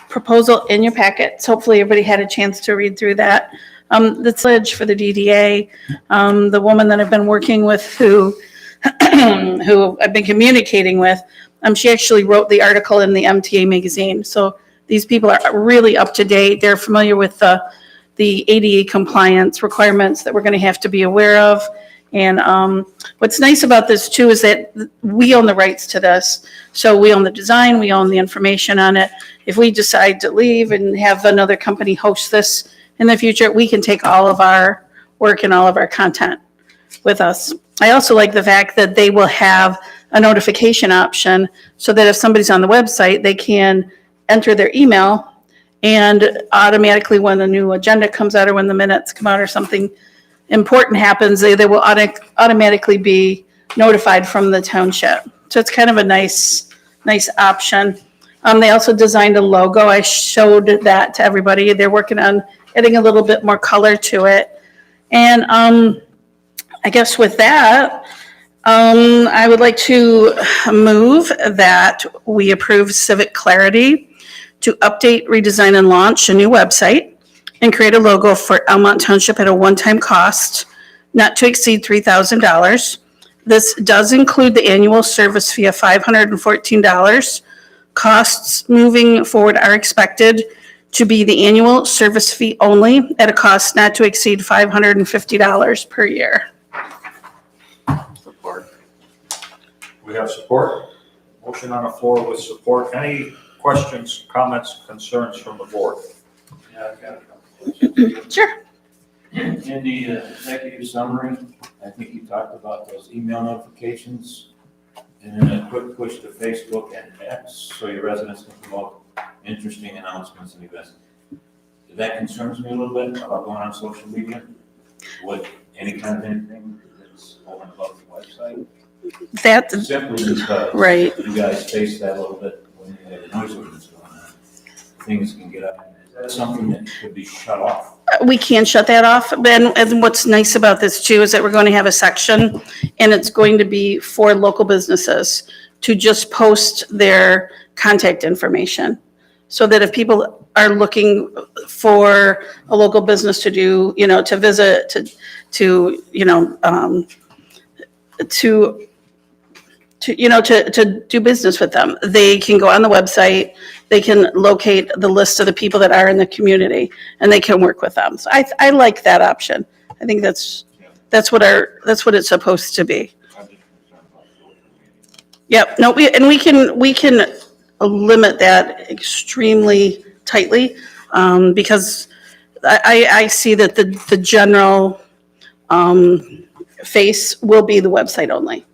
proposal in your packets. Hopefully, everybody had a chance to read through that. The pledge for the DDA, the woman that I've been working with who I've been communicating with, she actually wrote the article in the MTA magazine. So these people are really up to date. They're familiar with the ADA compliance requirements that we're going to have to be aware of. And what's nice about this too is that we own the rights to this. So we own the design, we own the information on it. If we decide to leave and have another company host this in the future, we can take all of our work and all of our content with us. I also like the fact that they will have a notification option so that if somebody's on the website, they can enter their email, and automatically when a new agenda comes out or when the minutes come out or something important happens, they will automatically be notified from the township. So it's kind of a nice option. They also designed a logo. I showed that to everybody. They're working on adding a little bit more color to it. And I guess with that, I would like to move that we approve Civic Clarity to update, redesign, and launch a new website and create a logo for Almont Township at a one-time cost not to exceed $3,000. This does include the annual service fee of $514. Costs moving forward are expected to be the annual service fee only at a cost not to exceed $550 per year. Support. We have support. Motion on the floor with support. Any questions, comments, concerns from the board? Yeah, I've got a couple questions. Sure. In the executive summary, I think you talked about those email notifications and then a quick push to Facebook and X so your residents can promote interesting announcements and events. That concerns me a little bit about going on social media. What, any kind of anything that's over and above the website? That, Simply because right. you guys face that a little bit when you have noise ordinance going on. Things can get up. Is that something that could be shut off? We can shut that off. And what's nice about this too is that we're going to have a section and it's going to be for local businesses to just post their contact information. So that if people are looking for a local business to do, to visit, to do business with them, they can go on the website, they can locate the list of the people that are in the community, and they can work with them. So I like that option. I think that's what it's supposed to be. Yep, no, we can limit that extremely tightly, because I see that the general face will be the website only.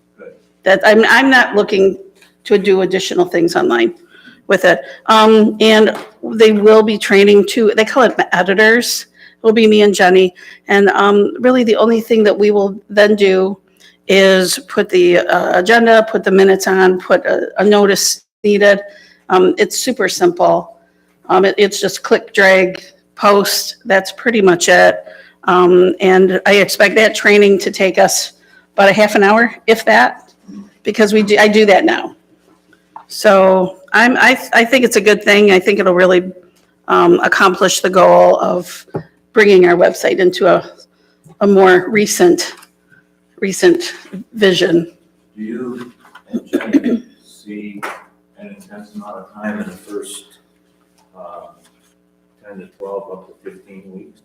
That I'm not looking to do additional things online with it. And they will be training too, they call it editors. It'll be me and Jenny. And really the only thing that we will then do is put the agenda, put the minutes on, put a notice needed. It's super simple. It's just click, drag, post. That's pretty much it. And I expect that training to take us about a half an hour, if that, because I do that now. So I think it's a good thing. I think it'll really accomplish the goal of bringing our website into a more recent vision. Do you and Jenny see an intense amount of time in the first 10 to 12 up to 15 weeks?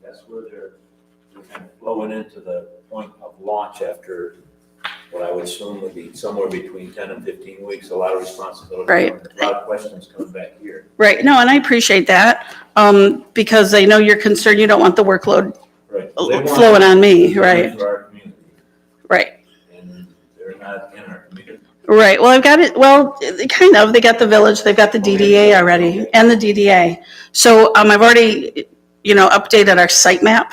That's where they're kind of flowing into the point of launch after what I would assume would be somewhere between 10 and 15 weeks, a lot of responsibility. Right. A lot of questions coming back here. Right. No, and I appreciate that, because I know you're concerned. You don't want the workload Right. flowing on me. Right. Into our community, Right. and they're not in our community. Right. Well, I've got it. Well, kind of. They got the village. They've got the DDA already and the DDA. So I've already, updated our site map,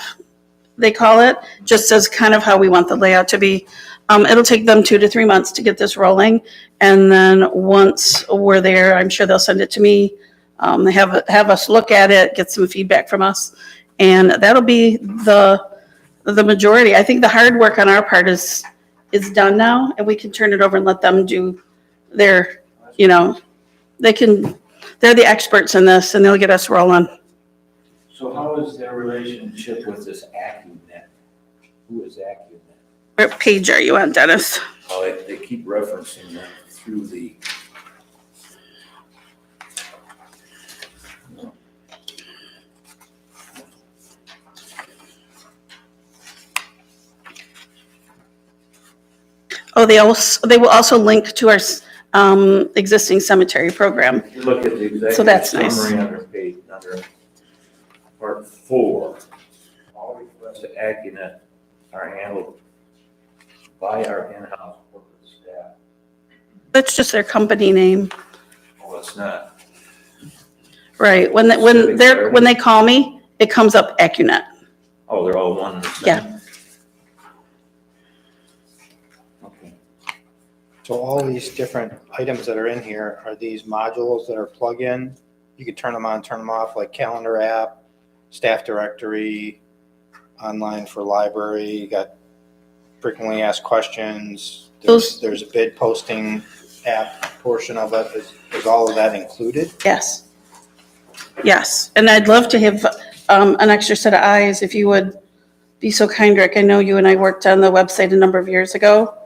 they call it, just as kind of how we want the layout to be. It'll take them 2 to 3 months to get this rolling. And then once we're there, I'm sure they'll send it to me. They have us look at it, get some feedback from us. And that'll be the majority. I think the hard work on our part is done now, and we can turn it over and let them do their, they're the experts in this, and they'll get us rolling. So how is their relationship with this AccuNet? Who is AccuNet? What page are you on, Dennis? Oh, they keep referencing that through the. Oh, they will also link to our existing cemetery program. If you look at the executive So that's nice. summary under part 4, all requests to AccuNet are handled by our in-house corporate staff. That's just their company name. Well, it's not. Right, when they call me, it comes up AccuNet. Oh, they're all one and the same? Yeah. Okay. So all these different items that are in here are these modules that are plug-in. You could turn them on, turn them off, like calendar app, staff directory, online for library, you got frequently asked questions. There's a bid posting app portion of it. Is all of that included? Yes. Yes, and I'd love to have an extra set of eyes if you would be so kind, Rick. I know you and I worked on the website a number of years ago.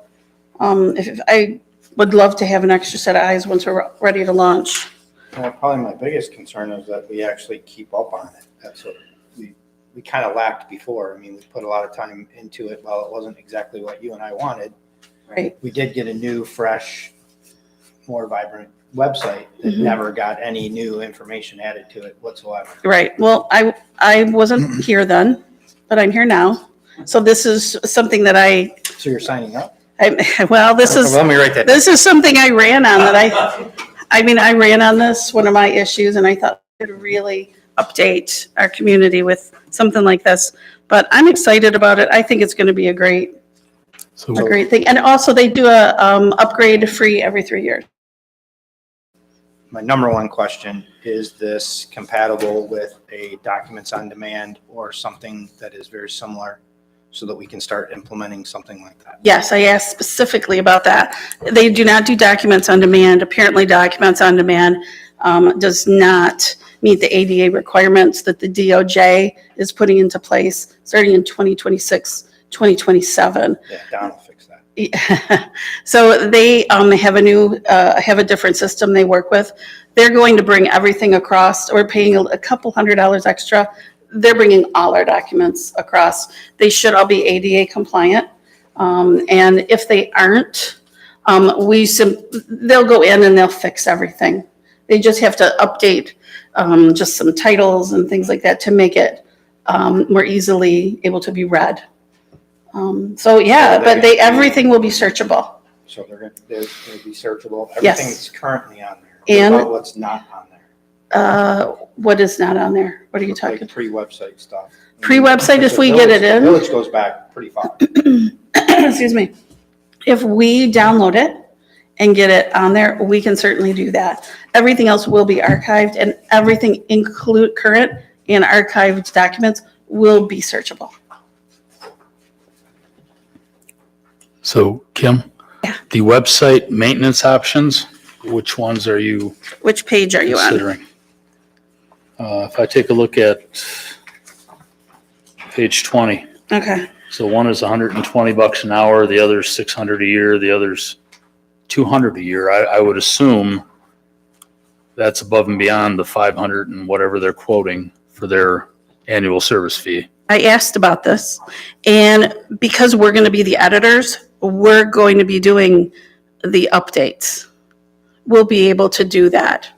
If I would love to have an extra set of eyes once we're ready to launch. Probably my biggest concern is that we actually keep up on it. That's what we kind of lacked before. I mean, we put a lot of time into it. While it wasn't exactly what you and I wanted, Right. we did get a new, fresh, more vibrant website that never got any new information added to it whatsoever. Right, well, I wasn't here then, but I'm here now. So this is something that So you're signing up? Let me write that down. this is something I ran on that I ran on this, one of my issues, and I thought we could really update our community with something like this. But I'm excited about it. I think it's going to be a great thing. And also they do a upgrade free every 3 years. My number one question, is this compatible with a documents on demand or something that is very similar so that we can start implementing something like that? Yes, I asked specifically about that. They do not do documents on demand. Apparently documents on demand does not meet the ADA requirements that the DOJ is putting into place starting in 2026, 2027. Yeah, Don will fix that. So they have a different system they work with. They're going to bring everything across. We're paying a couple $100 extra. They're bringing all our documents across. They should all be ADA compliant. And if they aren't, they'll go in and they'll fix everything. They just have to update just some titles and things like that to make it more easily able to be read. But everything will be searchable. So they're going to be searchable. Yes. Everything's currently on there. And- What about what's not on there? What is not on there? What are you talking? Like pre-website stuff. Pre-website, if we get it in. Village goes back pretty far. Excuse me. If we download it and get it on there, we can certainly do that. Everything else will be archived, and everything include current and archived documents will be searchable. So Kim, the website maintenance options, which ones are you Which page are you on? considering? If I take a look at page 20, Okay, so one is $120 an hour, the other's $600 a year, the other's $200 a year. I would assume that's above and beyond the 500 and whatever they're quoting for their annual service fee. I asked about this, and because we're going to be the editors, we're going to be doing the updates. We'll be able to do that.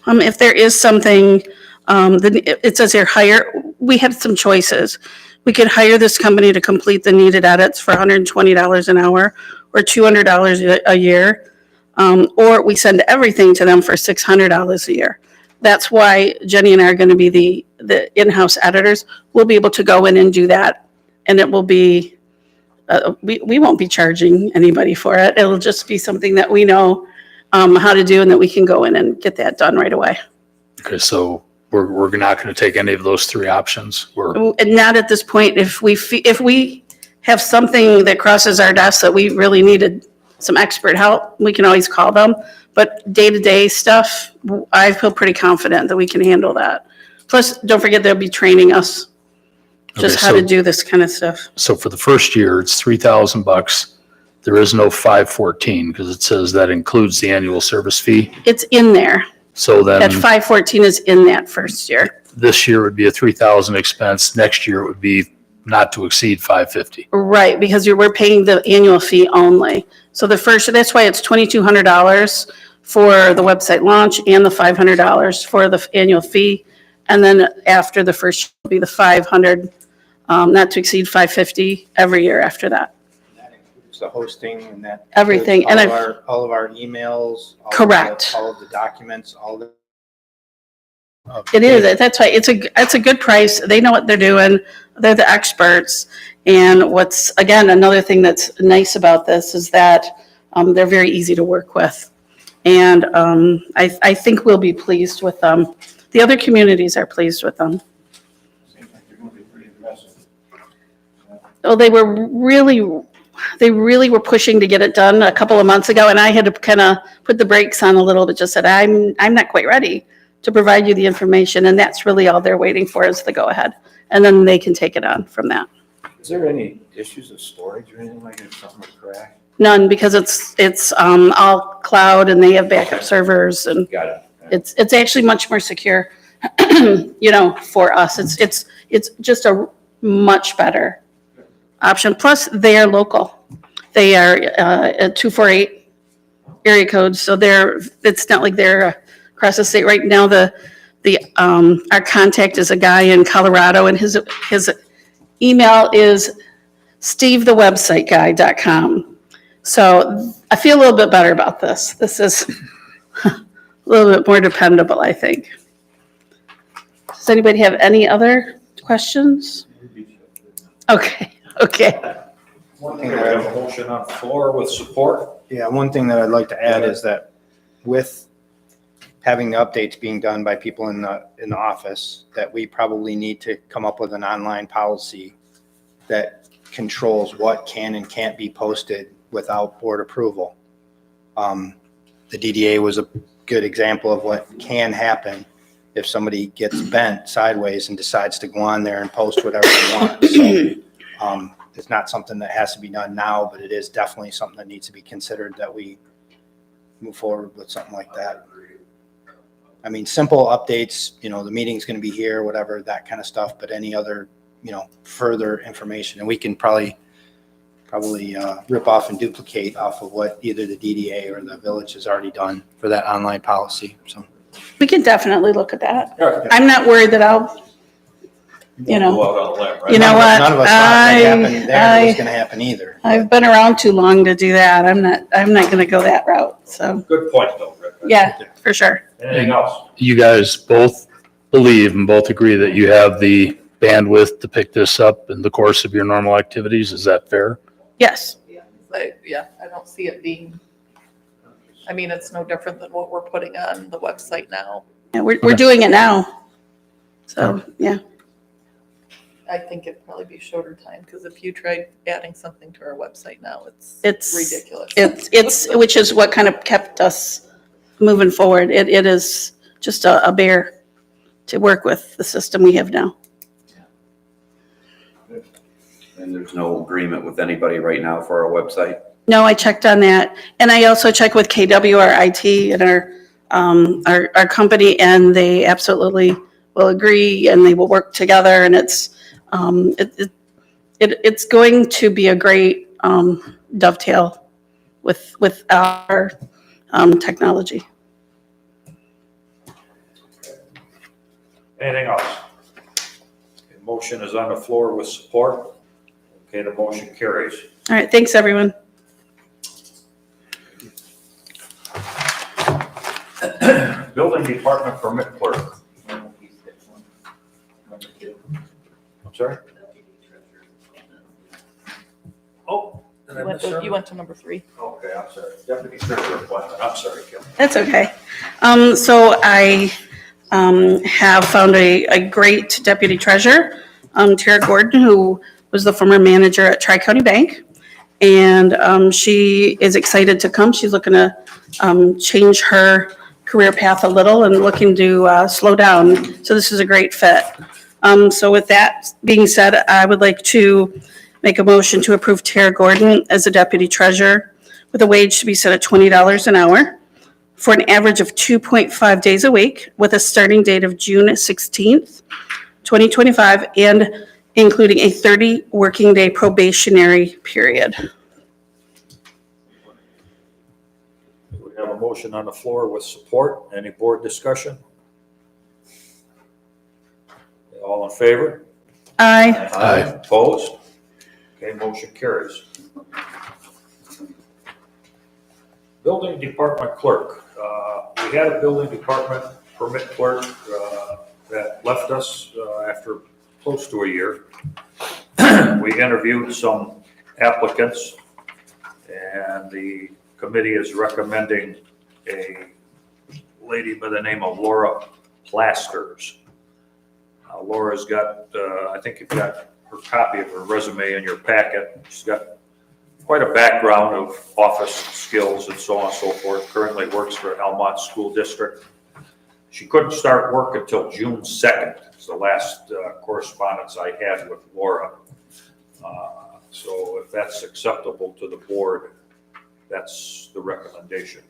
If there is something, it says here, we have some choices. We could hire this company to complete the needed edits for $120 an hour or $200 a year, or we send everything to them for $600 a year. That's why Jenny and I are going to be the in-house editors. We'll be able to go in and do that, and it will be, we won't be charging anybody for it. It'll just be something that we know how to do and that we can go in and get that done right away. Okay, so we're not going to take any of those three options. And not at this point. If we have something that crosses our desk that we really needed some expert help, we can always call them. But day-to-day stuff, I feel pretty confident that we can handle that. Plus, don't forget they'll be training us just how to do this kind of stuff. So for the first year, it's $3,000. There is no 514 because it says that includes the annual service fee. It's in there. So then That 514 is in that first year. this year would be a 3,000 expense. Next year it would be not to exceed 550. Right, because we're paying the annual fee only. So that's why it's $2,200 for the website launch and the $500 for the annual fee. And then after the first year will be the 500, not to exceed 550 every year after that. That includes the hosting and that. Everything, includes and all of our emails. Correct. All of the documents, all the. It is, that's why, it's a good price, they know what they're doing, they're the experts. And what's, again, another thing that's nice about this is that, they're very easy to work with. And, I think we'll be pleased with them. The other communities are pleased with them. Seems like they're gonna be pretty aggressive. Oh, they really were pushing to get it done a couple of months ago, and I had to kind of put the brakes on a little bit, just said, I'm not quite ready to provide you the information, and that's really all they're waiting for is the go-ahead. And then they can take it on from that. Is there any issues of storage or anything like that, something would crash? None, because it's all cloud, and they have backup servers, and Got it. it's actually much more secure, you know, for us. It's just a much better option. Plus, they are local. They are a 248 area code, so it's not like they're across the state. Right now, our contact is a guy in Colorado, and his email is stevethewebsiteguy.com. So I feel a little bit better about this. This is a little bit more dependable, I think. Does anybody have any other questions? Okay. One thing, we have a motion on the floor with support. Yeah, one thing that I'd like to add is that with having the updates being done by people in the office, that we probably need to come up with an online policy that controls what can and can't be posted without board approval. The DDA was a good example of what can happen if somebody gets bent sideways and decides to go on there and post whatever they want. So it's not something that has to be done now, but it is definitely something that needs to be considered, that we move forward with something like that. I mean, simple updates, you know, the meeting's going to be here, whatever, that kind of stuff, but any other, you know, further information. And we can probably rip off and duplicate off of what either the DDA or the village has already done for that online policy. So We can definitely look at that. Yeah. I'm not worried that I'll, you know, Go out on a limb, right? you know what? None of us thought that happened there was going to happen either. I've been around too long to do that. I'm not going to go that route. So, Good point, though, Rick. yeah, for sure. Anything else? You guys both believe and both agree that you have the bandwidth to pick this up in the course of your normal activities. Is that fair? Yes. I don't see it being, I mean, it's no different than what we're putting on the website now. Yeah, we're doing it now. So, yeah. I think it'd probably be shorter time, because if you tried adding something to our website now, it's ridiculous. It's which is what kind of kept us moving forward. It is just a bear to work with the system we have now. And there's no agreement with anybody right now for our website? No, I checked on that. And I also checked with KW, our IT, and our company, and they absolutely will agree, and they will work together, and it's going to be a great dovetail with our technology. Anything else? Okay, motion is on the floor with support. Okay, the motion carries. All right, thanks, everyone. Building department permit clerk. I'm sorry? Oh. did I miss her? You went to number 3. Okay, I'm sorry. Deputy treasurer appointment. I'm sorry, Kim. That's okay. So I have found a great deputy treasurer, Tara Gordon, who was the former manager at Tri-County Bank. And she is excited to come. She's looking to change her career path a little and looking to slow down. So this is a great fit. So with that being said, I would like to make a motion to approve Tara Gordon as a deputy treasurer with a wage to be set at $20 an hour for an average of 2.5 days a week with a starting date of June 16th, 2025, and including a 30 working day probationary period. We have a motion on the floor with support. Any board discussion? All in favor? Aye. Aye. Opposed? Okay, motion carries. Building department clerk. We had a building department permit clerk that left us after close to a year. We interviewed some applicants, and the committee is recommending a lady by the name of Laura Plasters. Laura's got, I think you've got her copy of her resume in your packet. She's got quite a background of office skills and so on and so forth. Currently works for Almont School District. She couldn't start work until June 2nd. It's the last correspondence I had with Laura. So if that's acceptable to the board, that's the recommendation.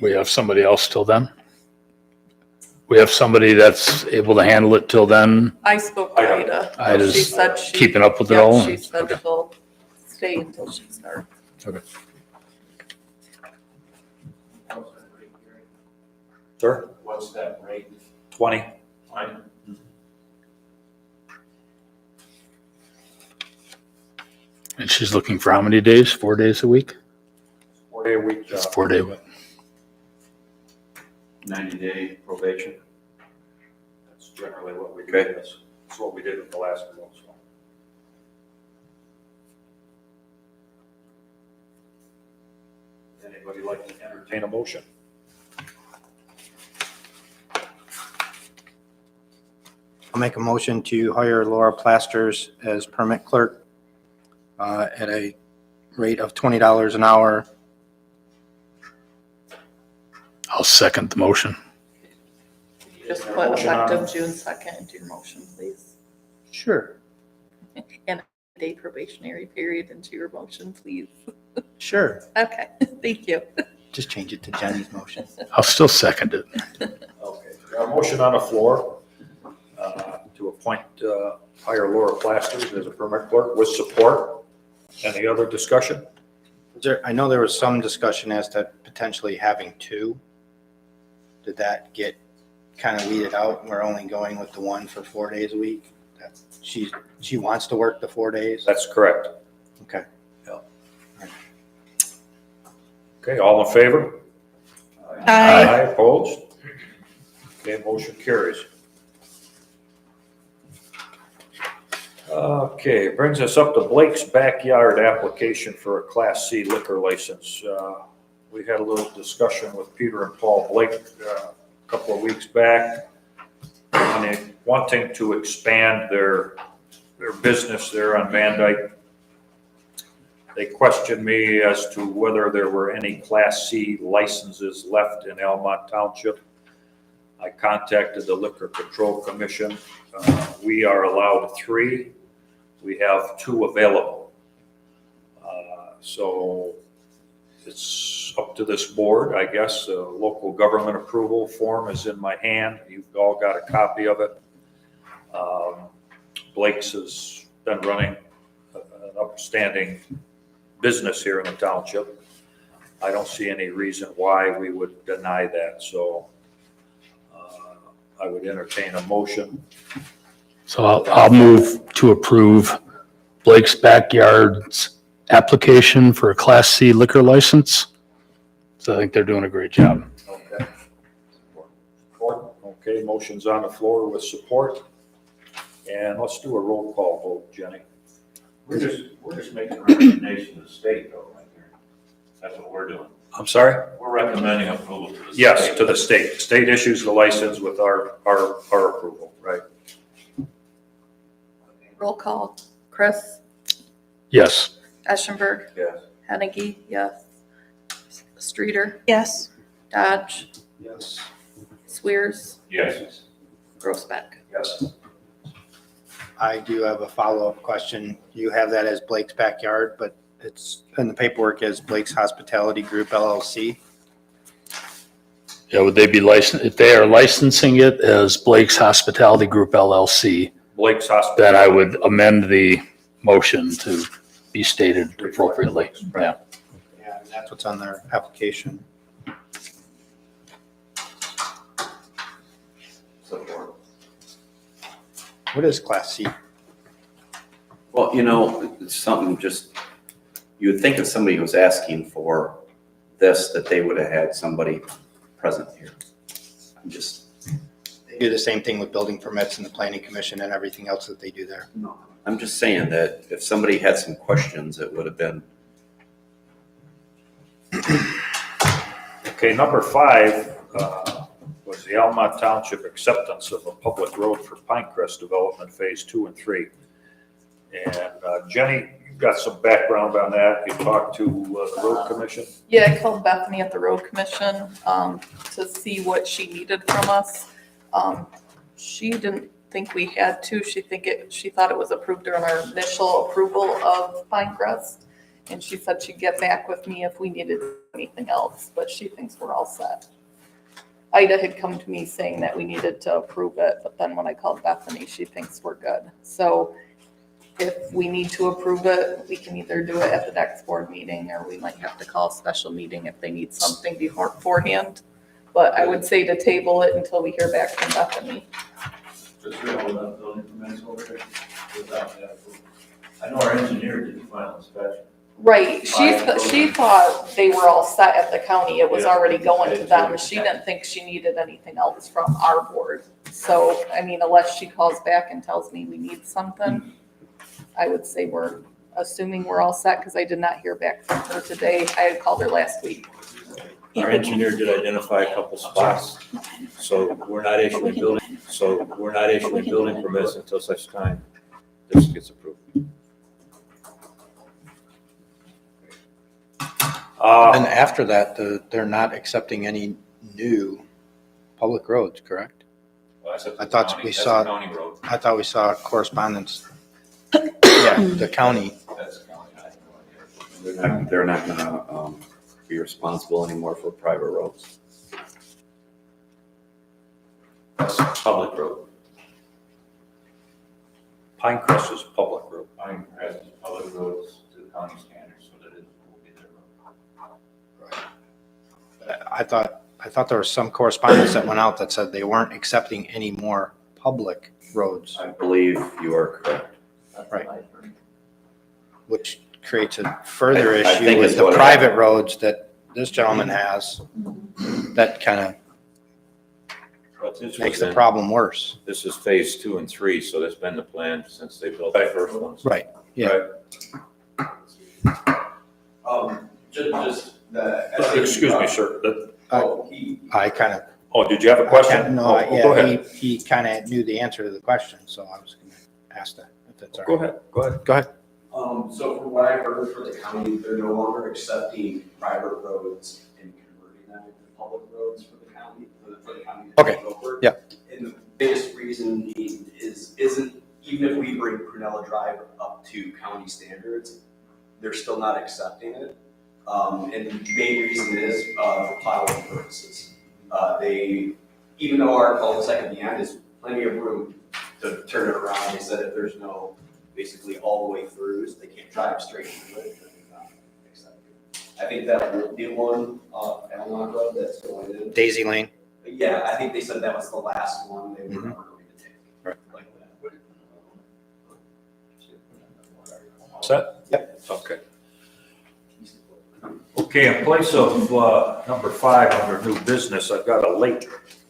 We have somebody else till then? We have somebody that's able to handle it till then? I spoke to Ida. Ida's She said she. keeping up with it yeah, all? She said Okay. she'll stay until she starts. Sir? What's that rate? 20. And she's looking for how many days? 4 days a week? 4-day a week job. It's 4 day week. 90-day probation. That's generally what we do. Okay. That's what we did with the last one. So. Anybody like to entertain a motion? I'll make a motion to hire Laura Plasters as permit clerk at a rate of $20 an hour. I'll second the motion. Just Your put motion on- effective June 2nd into your motion, please. Sure. And a day probationary period into your motion, please. Sure. Okay, thank you. Just change it to Jenny's motion. I'll still second it. Okay. Got a motion on the floor to appoint, hire Laura Plasters as a permit clerk with support. Any other discussion? I know there was some discussion as to potentially having two. Did that get kind of weeded out and we're only going with the one for 4 days a week? She wants to work the 4 days? That's correct. Okay. Okay, all in favor? Aye. Opposed? Okay, motion carries. Okay, brings us up to Blake's Backyard application for a Class C liquor license. We had a little discussion with Peter and Paul Blake a couple of weeks back, wanting to expand their business there on Van Dyke. They questioned me as to whether there were any Class C licenses left in Almont Township. I contacted the Liquor Control Commission. We are allowed 3. We have 2 available. So it's up to this board, I guess. The local government approval form is in my hand. You've all got a copy of it. Blake's has been running an upstanding business here in the township. I don't see any reason why we would deny that, so I would entertain a motion. So I'll move to approve Blake's Backyard's application for a Class C liquor license. So I think they're doing a great job. Okay. Support. Okay, motion's on the floor with support. And let's do a roll call vote, Jenny. We're just making a recommendation to the state though, right here. That's what we're doing. I'm sorry? We're recommending approval to the state. Yes, to the state. State issues the license with our approval, right? Roll call. Chris, Yes. Eschenberg, Yes. Hennigy, yes. Streeter, Yes. Dodge, Yes. Swears, Yes. Grossbeck. Yes. I do have a follow-up question. You have that as Blake's Backyard, but it's in the paperwork as Blake's Hospitality Group LLC. Yeah, would they be licensed, if they are licensing it as Blake's Hospitality Group LLC, Blake's Hospital. then I would amend the motion to be stated appropriately. Yeah. Yeah, and that's what's on their application. Support. What is Class C? Well, it's something just, you would think if somebody was asking for this, that they would have had somebody present here. I'm just, They do the same thing with building permits and the planning commission and everything else that they do there. I'm just saying that if somebody had some questions, it would have been. Okay, number 5 was the Almont Township acceptance of a public road for Pinecrest Development Phase 2 and 3. And Jenny, you've got some background on that. You talked to the road commission? Yeah, I called Bethany at the road commission, to see what she needed from us. She didn't think we had to. She thought it was approved during our initial approval of Pinecrest. And she said she'd get back with me if we needed anything else, but she thinks we're all set. Ida had come to me saying that we needed to approve it, but then when I called Bethany, she thinks we're good. So if we need to approve it, we can either do it at the next board meeting, or we might have to call a special meeting if they need something beforehand. But I would say to table it until we hear back from Bethany. Just real without building permits over there, without that approval. I know our engineer did the final inspection. Right, she thought they were all set at the county, it was already going to them, she didn't think she needed anything else from our board. So, I mean, unless she calls back and tells me we need something, I would say we're assuming we're all set, because I did not hear back from her today, I had called her last week. Our engineer did identify a couple spots, so we're not issuing building permits until such time this gets approved. And after that, they're not accepting any new public roads, correct? Well, that's up to I the thought county. we That's saw- a county road. I thought we saw correspondence. Yeah, the county. That's a county, I have no idea. They're not gonna, be responsible anymore for private roads. That's a public road. Pinecrest is public road. Pinecrest is public roads to the county standards, so that it will be their road. I thought there was some correspondence that went out that said they weren't accepting any more public roads, I believe you are correct. Right. which creates a further I issue think with it's the what- private roads that this gentleman has. That kind of But this makes was the in- problem worse. This is phase 2 and 3, so that's been the plan since they built the first ones. Right, yeah. Just the. Excuse me, sir. I kind of. Oh, did you have a question? No, Oh, go yeah, ahead. he kind of knew the answer to the question, so I was going to ask that, if that's all Go right. ahead, go ahead. Go ahead. So from what I heard for the county, they're no longer accepting private roads and converting them into public roads for the county, for the county to Okay. take over. Yeah. And the biggest reason isn't, even if we bring Prunella Drive up to county standards, they're still not accepting it. And the main reason is, for plowing purposes. Even though our cul-de-sac at the end is plenty of room to turn it around, they said if there's no, basically all the way throughs, they can't drive straight into it. They're not accepting it. I think that will be one, Almont Road that's going in. Daisy Lane. But yeah, I think they said that was the last one they were never going to take. Right. Like that. Set? Yep. Okay. Okay, in place of number 5 under new business, I've got a late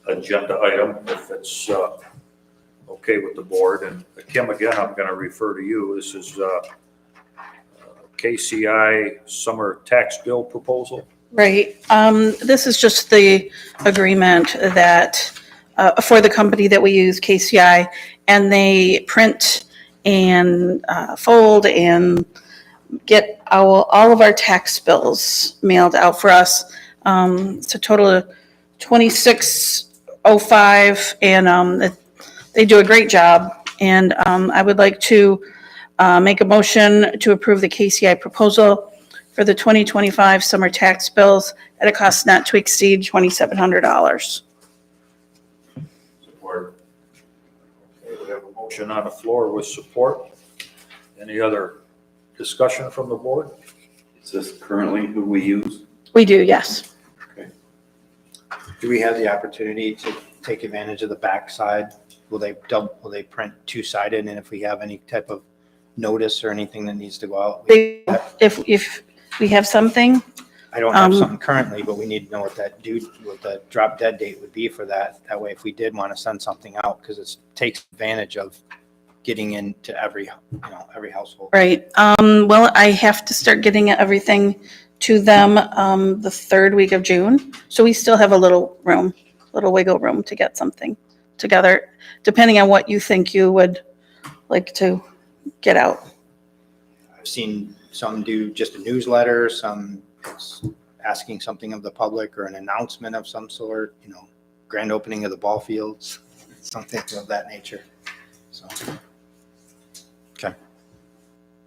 agenda item, if it's okay with the board. And Kim, again, I'm going to refer to you. This is KCI summer tax bill proposal. Right. This is just the agreement that, for the company that we use, KCI, and they print and fold and get all of our tax bills mailed out for us. It's a total of $26.05, and they do a great job. And I would like to make a motion to approve the KCI proposal for the 2025 summer tax bills at a cost not to exceed $2,700. Support. Okay, we have a motion on the floor with support. Any other discussion from the board? Is this currently who we use? We do, yes. Do we have the opportunity to take advantage of the backside? Will they print two-sided, and if we have any type of notice or anything that needs to go out? If we have something, I don't have something currently, but we need to know what what the drop dead date would be for that. That way, if we did want to send something out, because it takes advantage of getting into every household. Right. Well, I have to start getting everything to them, the third week of June. So we still have a little wiggle room to get something together, depending on what you think you would like to get out. I've seen some do just a newsletter, some it's asking something of the public or an announcement of some sort, grand opening of the ball fields, something of that nature. So, okay.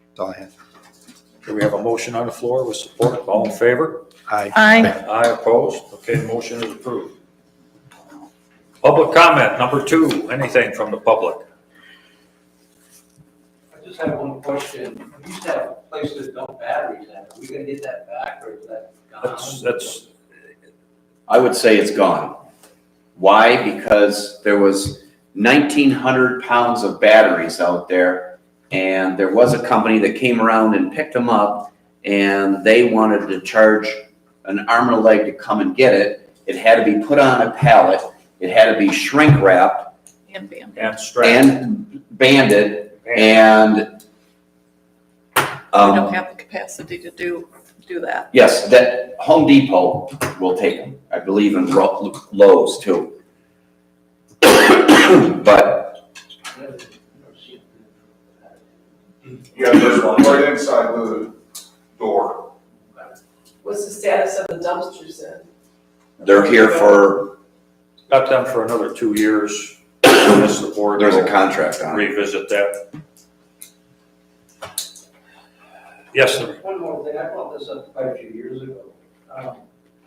That's all I have. Do we have a motion on the floor with support? All in favor? Aye. Aye opposed? Okay, the motion is approved. Public comment, number 2, anything from the public? I just have one question. We used to have a place to dump batteries at. Are we gonna get that back or is that gone? That's, I would say it's gone. Why? Because there was 1,900 pounds of batteries out there, and there was a company that came around and picked them up, and they wanted to charge an arm and a leg to come and get it. It had to be put on a pallet. It had to be shrink wrapped And bam. and strap. and banded, and We don't have the capacity to do that. yes, that Home Depot will take them. I believe in Lowe's too. But Yeah, there's one right inside the door. What's the status of the dumpsters then? they're here for, Got them for another 2 years. Unless the board there's a will contract on it. revisit that. Yes, sir. One more thing, I brought this up quite a few years ago. On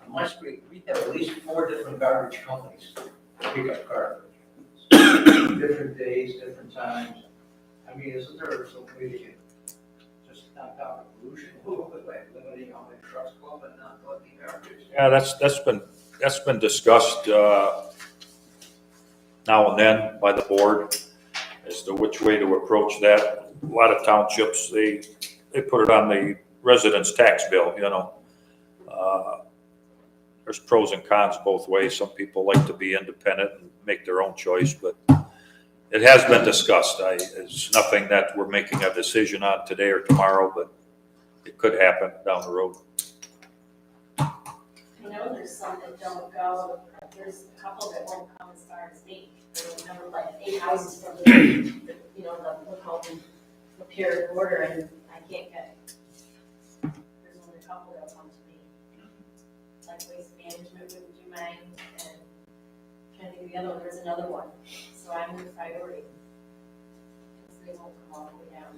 my street, we have at least 4 different garbage companies that pick up garbage. Different days, different times. I mean, isn't there some way to just knock out the pollution a little bit, like limiting how many trucks go up and not collecting garbage? Yeah, that's been discussed now and then by the board as to which way to approach that. A lot of townships, they put it on the residents' tax bill, There's pros and cons both ways. Some people like to be independent and make their own choice, but it has been discussed. It's nothing that we're making a decision on today or tomorrow, but it could happen down the road. I know there's some that don't go, there's a couple that won't come as far as me. There were like 8 houses from the Pier and Border, and I can't get it. There's only a couple that'll come to me. Like Waste Management wouldn't do mine, and I'm trying to think of the other one, there's another one. So I'm the priority. Because they won't come all the way down.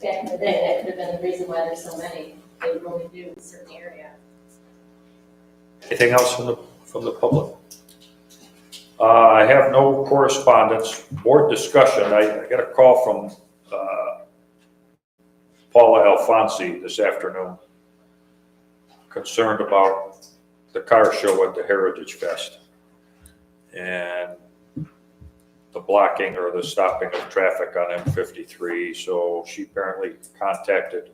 Back in the day, that could have been the reason why there's so many. They would only do in a certain area. Anything else from the public? I have no correspondence. Board discussion. I got a call from Paula Alfonsi this afternoon, concerned about the car show at the Heritage Fest and the blocking or the stopping of traffic on M53. So she apparently contacted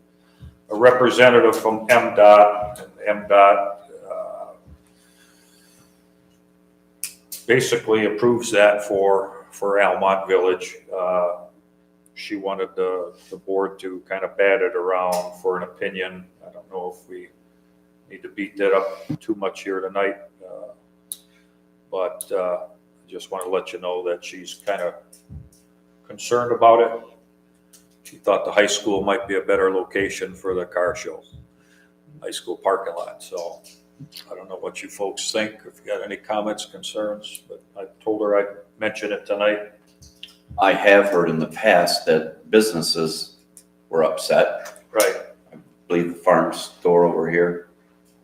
a representative from MDOT, and MDOT basically approves that for Almont Village. She wanted the board to kind of bat it around for an opinion. I don't know if we need to beat that up too much here tonight, but I just want to let you know that she's kind of concerned about it. She thought the high school might be a better location for the car show, high school parking lot. So I don't know what you folks think, if you got any comments, concerns, but I told her I'd mention it tonight. I have heard in the past that businesses were upset. Right. I believe the farm store over here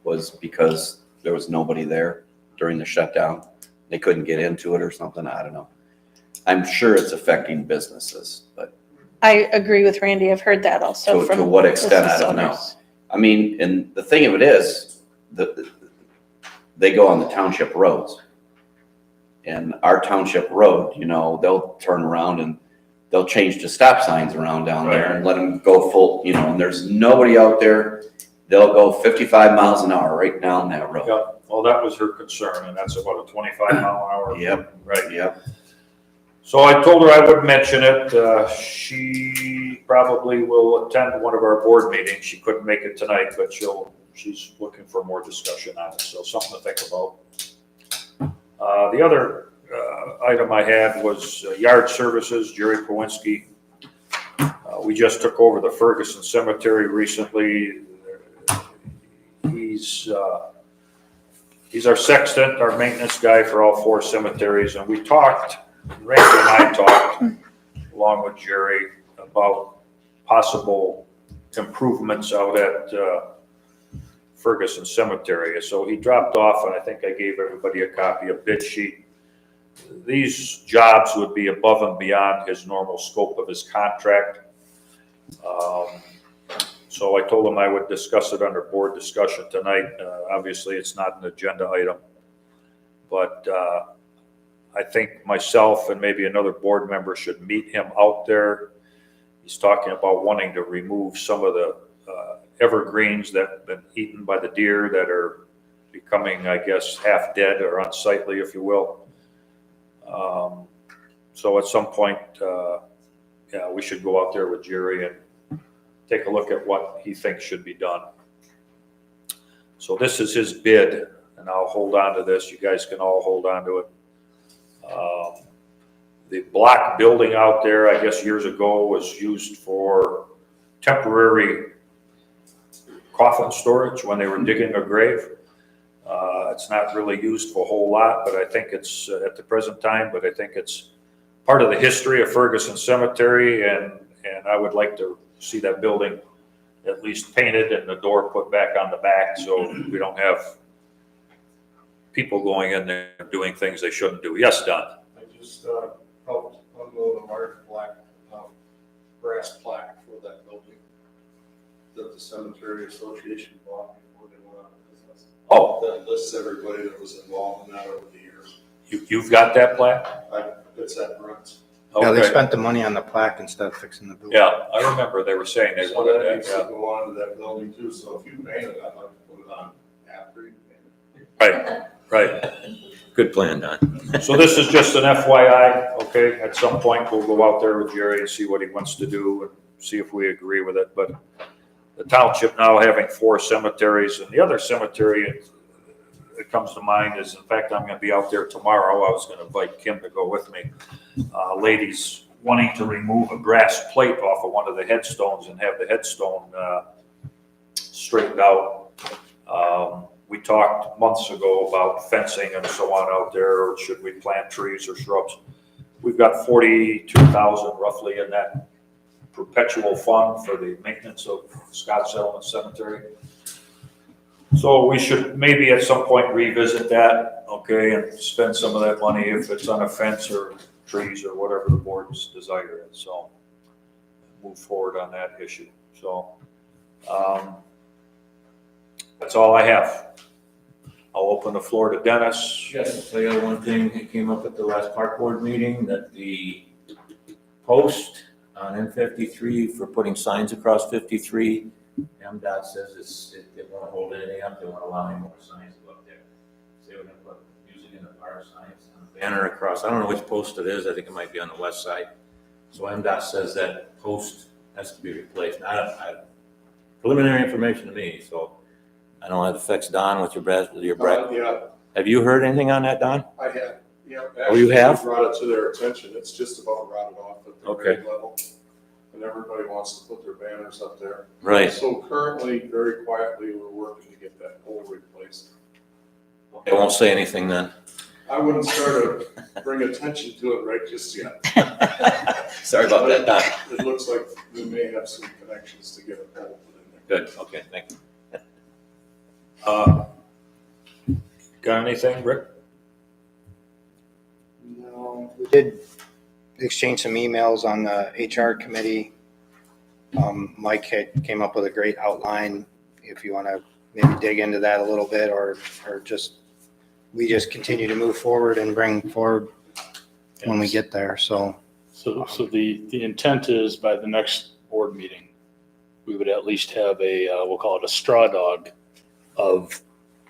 was because there was nobody there during the shutdown. They couldn't get into it or something. I don't know. I'm sure it's affecting businesses, but I agree with Randy. I've heard that also from to what extent, I business don't know. owners. I mean, and the thing of it is, they go on the township roads. And our township road, they'll turn around and they'll change the stop signs around down there and let them go full, and there's nobody out there. They'll go 55 miles an hour right down that road. Yeah, well, that was her concern, and that's about a 25-mile-an-hour. Yep. Right. Yep. So I told her I would mention it. She probably will attend one of our board meetings. She couldn't make it tonight, but she's looking for more discussion on it, so something to think about. The other item I had was yard services, Jerry Kowinski. We just took over the Ferguson Cemetery recently. He's our sexton, our maintenance guy for all 4 cemeteries, and we talked, Randy and I talked, along with Jerry, about possible improvements out at Ferguson Cemetery. So he dropped off, and I think I gave everybody a copy of bid sheet. These jobs would be above and beyond his normal scope of his contract. So I told him I would discuss it under board discussion tonight. Obviously, it's not an agenda item, but I think myself and maybe another board member should meet him out there. He's talking about wanting to remove some of the evergreens that have been eaten by the deer that are becoming, I guess, half dead or unsightly, if you will. So at some point, we should go out there with Jerry and take a look at what he thinks should be done. So this is his bid, and I'll hold on to this. You guys can all hold on to it. The block building out there, I guess years ago, was used for temporary coffin storage when they were digging a grave. It's not really used for a whole lot, but I think it's at the present time, but I think it's part of the history of Ferguson Cemetery, and I would like to see that building at least painted and the door put back on the back so we don't have people going in there doing things they shouldn't do. Yes, Don? I just helped unload a large black brass plaque for that building that the Cemetery Association bought before they went out of business. Oh. That lists everybody that was involved in that over the years. You've got that plaque? It's at Brent's. Yeah, they Okay. spent the money on the plaque instead of fixing the building. Yeah, I remember they were saying they So wanted that that, needs to go on to that building too, so if you paint it, I'd like to put it on after you paint it. Right. Good plan, Don. So this is just an FYI, okay? At some point, we'll go out there with Jerry and see what he wants to do and see if we agree with it. But the township now having 4 cemeteries, and the other cemetery that comes to mind is, in fact, I'm gonna be out there tomorrow. I was gonna invite Kim to go with me. Ladies wanting to remove a brass plate off of one of the headstones and have the headstone straightened out. We talked months ago about fencing and so on out there, or should we plant trees or shrubs? We've got 42,000 roughly in that perpetual fund for the maintenance of Scott Settlement Cemetery. So we should maybe at some point revisit that, okay, and spend some of that money if it's on a fence or trees or whatever the board's desire is. So move forward on that issue. So that's all I have. I'll open the floor to Dennis. Yes, I'll tell you one thing that came up at the last park board meeting, that the post on M53 for putting signs across 53, MDOT says it won't hold anything up, they won't allow any more signs to go up there. So they were gonna put music in the park signs on the banner across, I don't know which post it is, I think it might be on the west side. So MDOT says that post has to be replaced. Preliminary information to me, so I don't know if it affects Don with your Yeah, Have you heard anything on that, Don? I have, yeah. Oh, you have? Actually, brought it to their attention, it's just about rotted off at the Okay. grade level. And everybody wants to put their banners up there. Right. So currently, very quietly, we're working to get that pole replaced. It won't say anything then. I wouldn't start to bring attention to it right just yet. Sorry about that, Don. It looks like we may have some connections to get a pole put in there. Good, okay, thank you. Got anything, Rick? No, we did exchange some emails on the HR committee. Mike came up with a great outline. If you want to maybe dig into that a little bit, or we just continue to move forward and bring forward when we get there. So So the intent is by the next board meeting, we would at least have a, we'll call it a straw dog of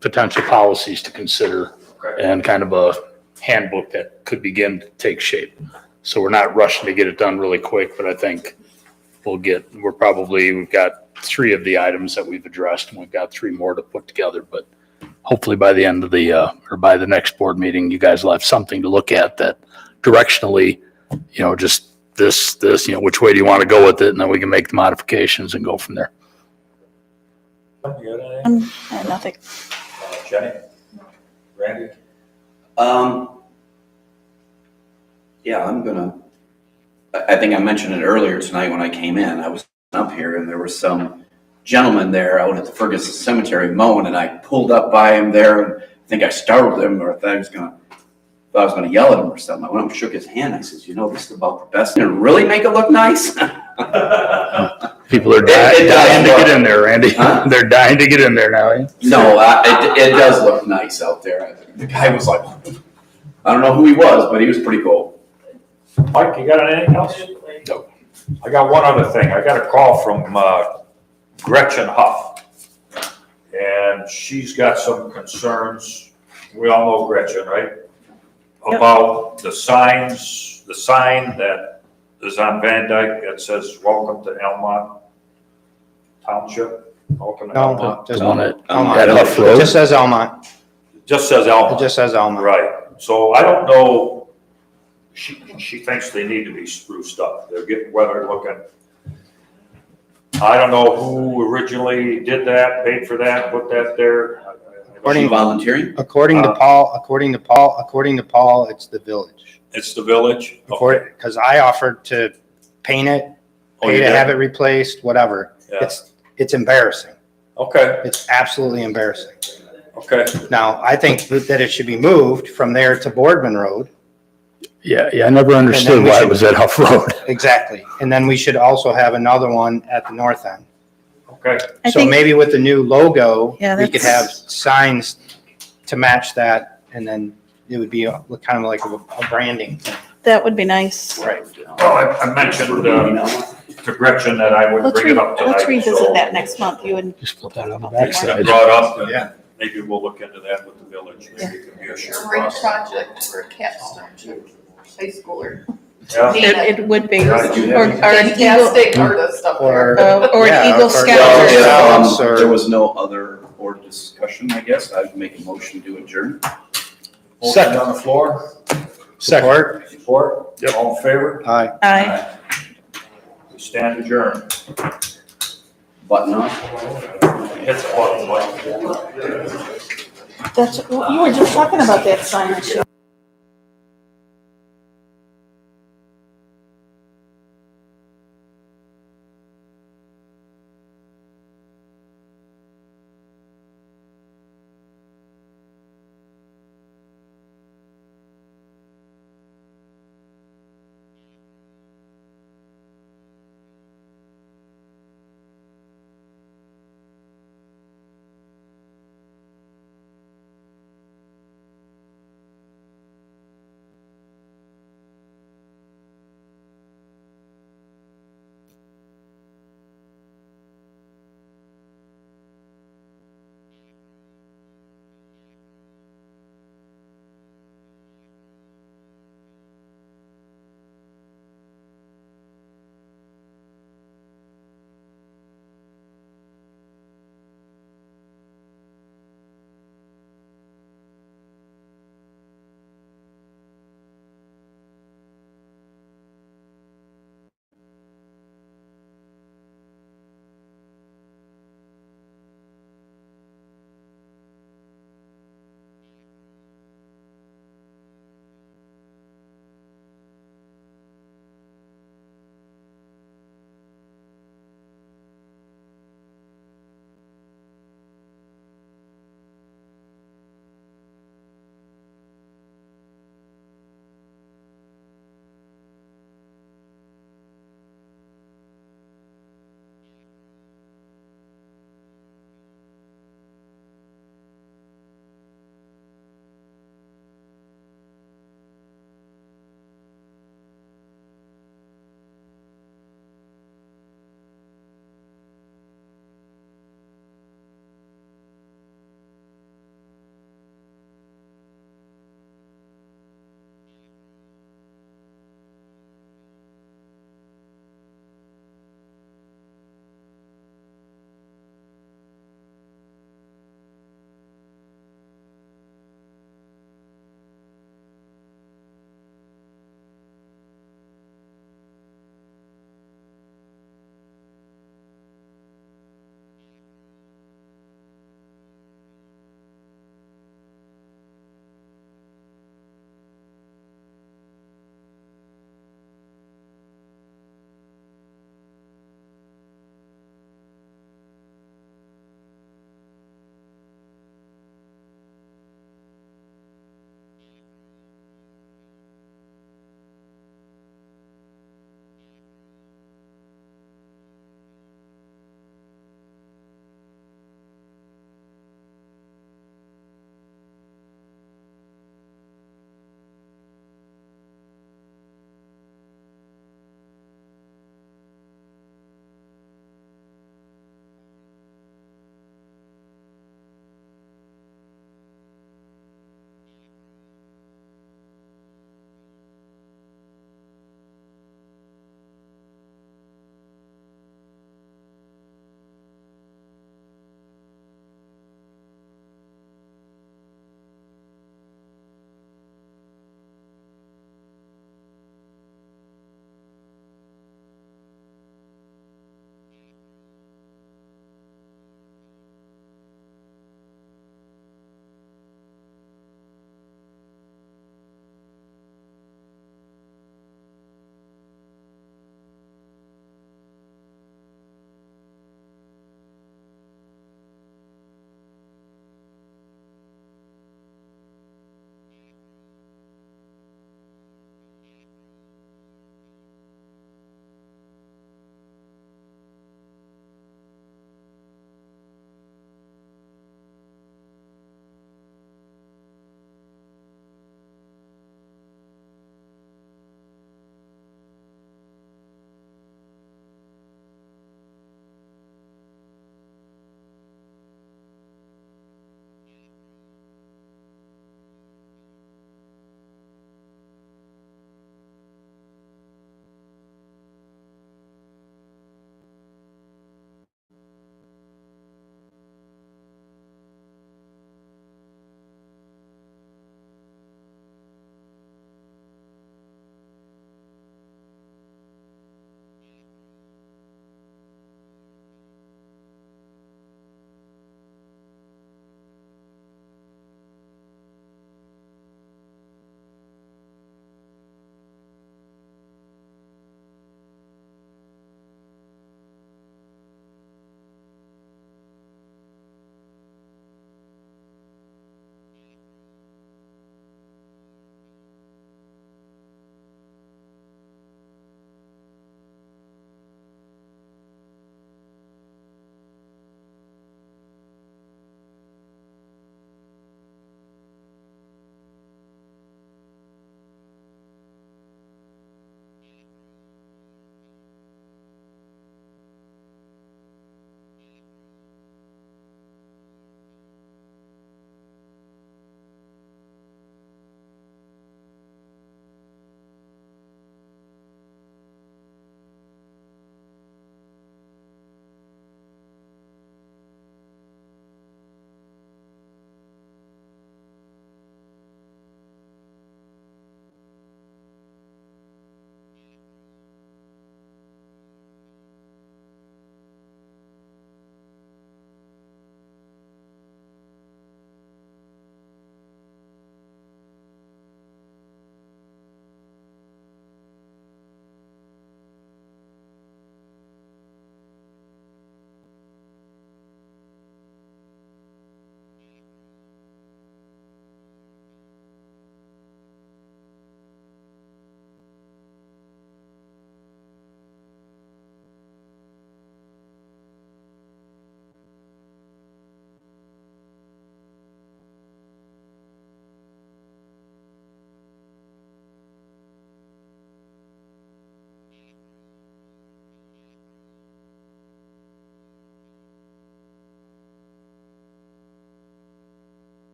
potential policies to consider Okay. and kind of a handbook that could begin to take shape. So we're not rushing to get it done really quick, but I think we've got 3 of the items that we've addressed and we've got 3 more to put together, but hopefully by the end of or by the next board meeting, you guys will have something to look at that directionally, just this, which way do you want to go with it? And then we can make the modifications and go from there. You got anything? I have nothing. Jenny? Randy? Yeah, I think I mentioned it earlier tonight when I came in. I was up here and there was some gentleman there out at the Ferguson Cemetery mowing, and I pulled up by him there and I think I startled him, or I thought I was gonna yell at him or something. I went up and shook his hand. I says, this is about the best. And really make it look nice. People are dying to get in there, Randy. Huh? They're dying to get in there now. Eh? No, it does look nice out there. The guy was like, I don't know who he was, but he was pretty cool. Mike, you got anything else? No. I got one other thing. I got a call from Gretchen Huff. And she's got some concerns. We all know Gretchen, right? Yep. About the sign that is on Van Dyke that says, "Welcome to Almont Township." Welcome to No, Almont. just The one at Almont. Huff It Road? just says Almont. It just says Almont. It just says Almont. Right, so I don't know, she thinks they need to be spruced up, they're getting weather looking. I don't know who originally did that, paid for that, put that there. Are you volunteering? According to Paul, it's the village. It's the village? Okay. Because I offered to paint it, Oh, pay you to did? have it replaced, whatever. Yeah. It's embarrassing. Okay, It's absolutely embarrassing. okay, Now, I think that it should be moved from there to Boardman Road. Yeah, I never understood we why should- it was at Huff Road. Exactly. And then we should also have another one at the north end. okay. I So think, maybe with the new logo, Yeah, we could have that's- signs to match that, and then it would be kind of like a branding thing. that would be nice. Right. Well, I mentioned to Gretchen that I would Let's bring it up tonight. let's revisit so that next month, you and, Just put that on the It's been backside. brought up, Yeah. and maybe we'll look into that with the village, maybe it can be a shared Great process. project for a capstone high schooler. Yeah. it would be, Yeah, or did you or have an Eagle, Fantastic artist up there. or Yeah, an Eagle or- Scout. Well, or if Scouts or- there was no other board discussion, I guess, I'd make a motion to adjourn. Motion on the floor, Support? support, all in favor? Aye. Aye. We stand adjourned. Button on. Hit the button, Mike. That's, you were just talking about that sign.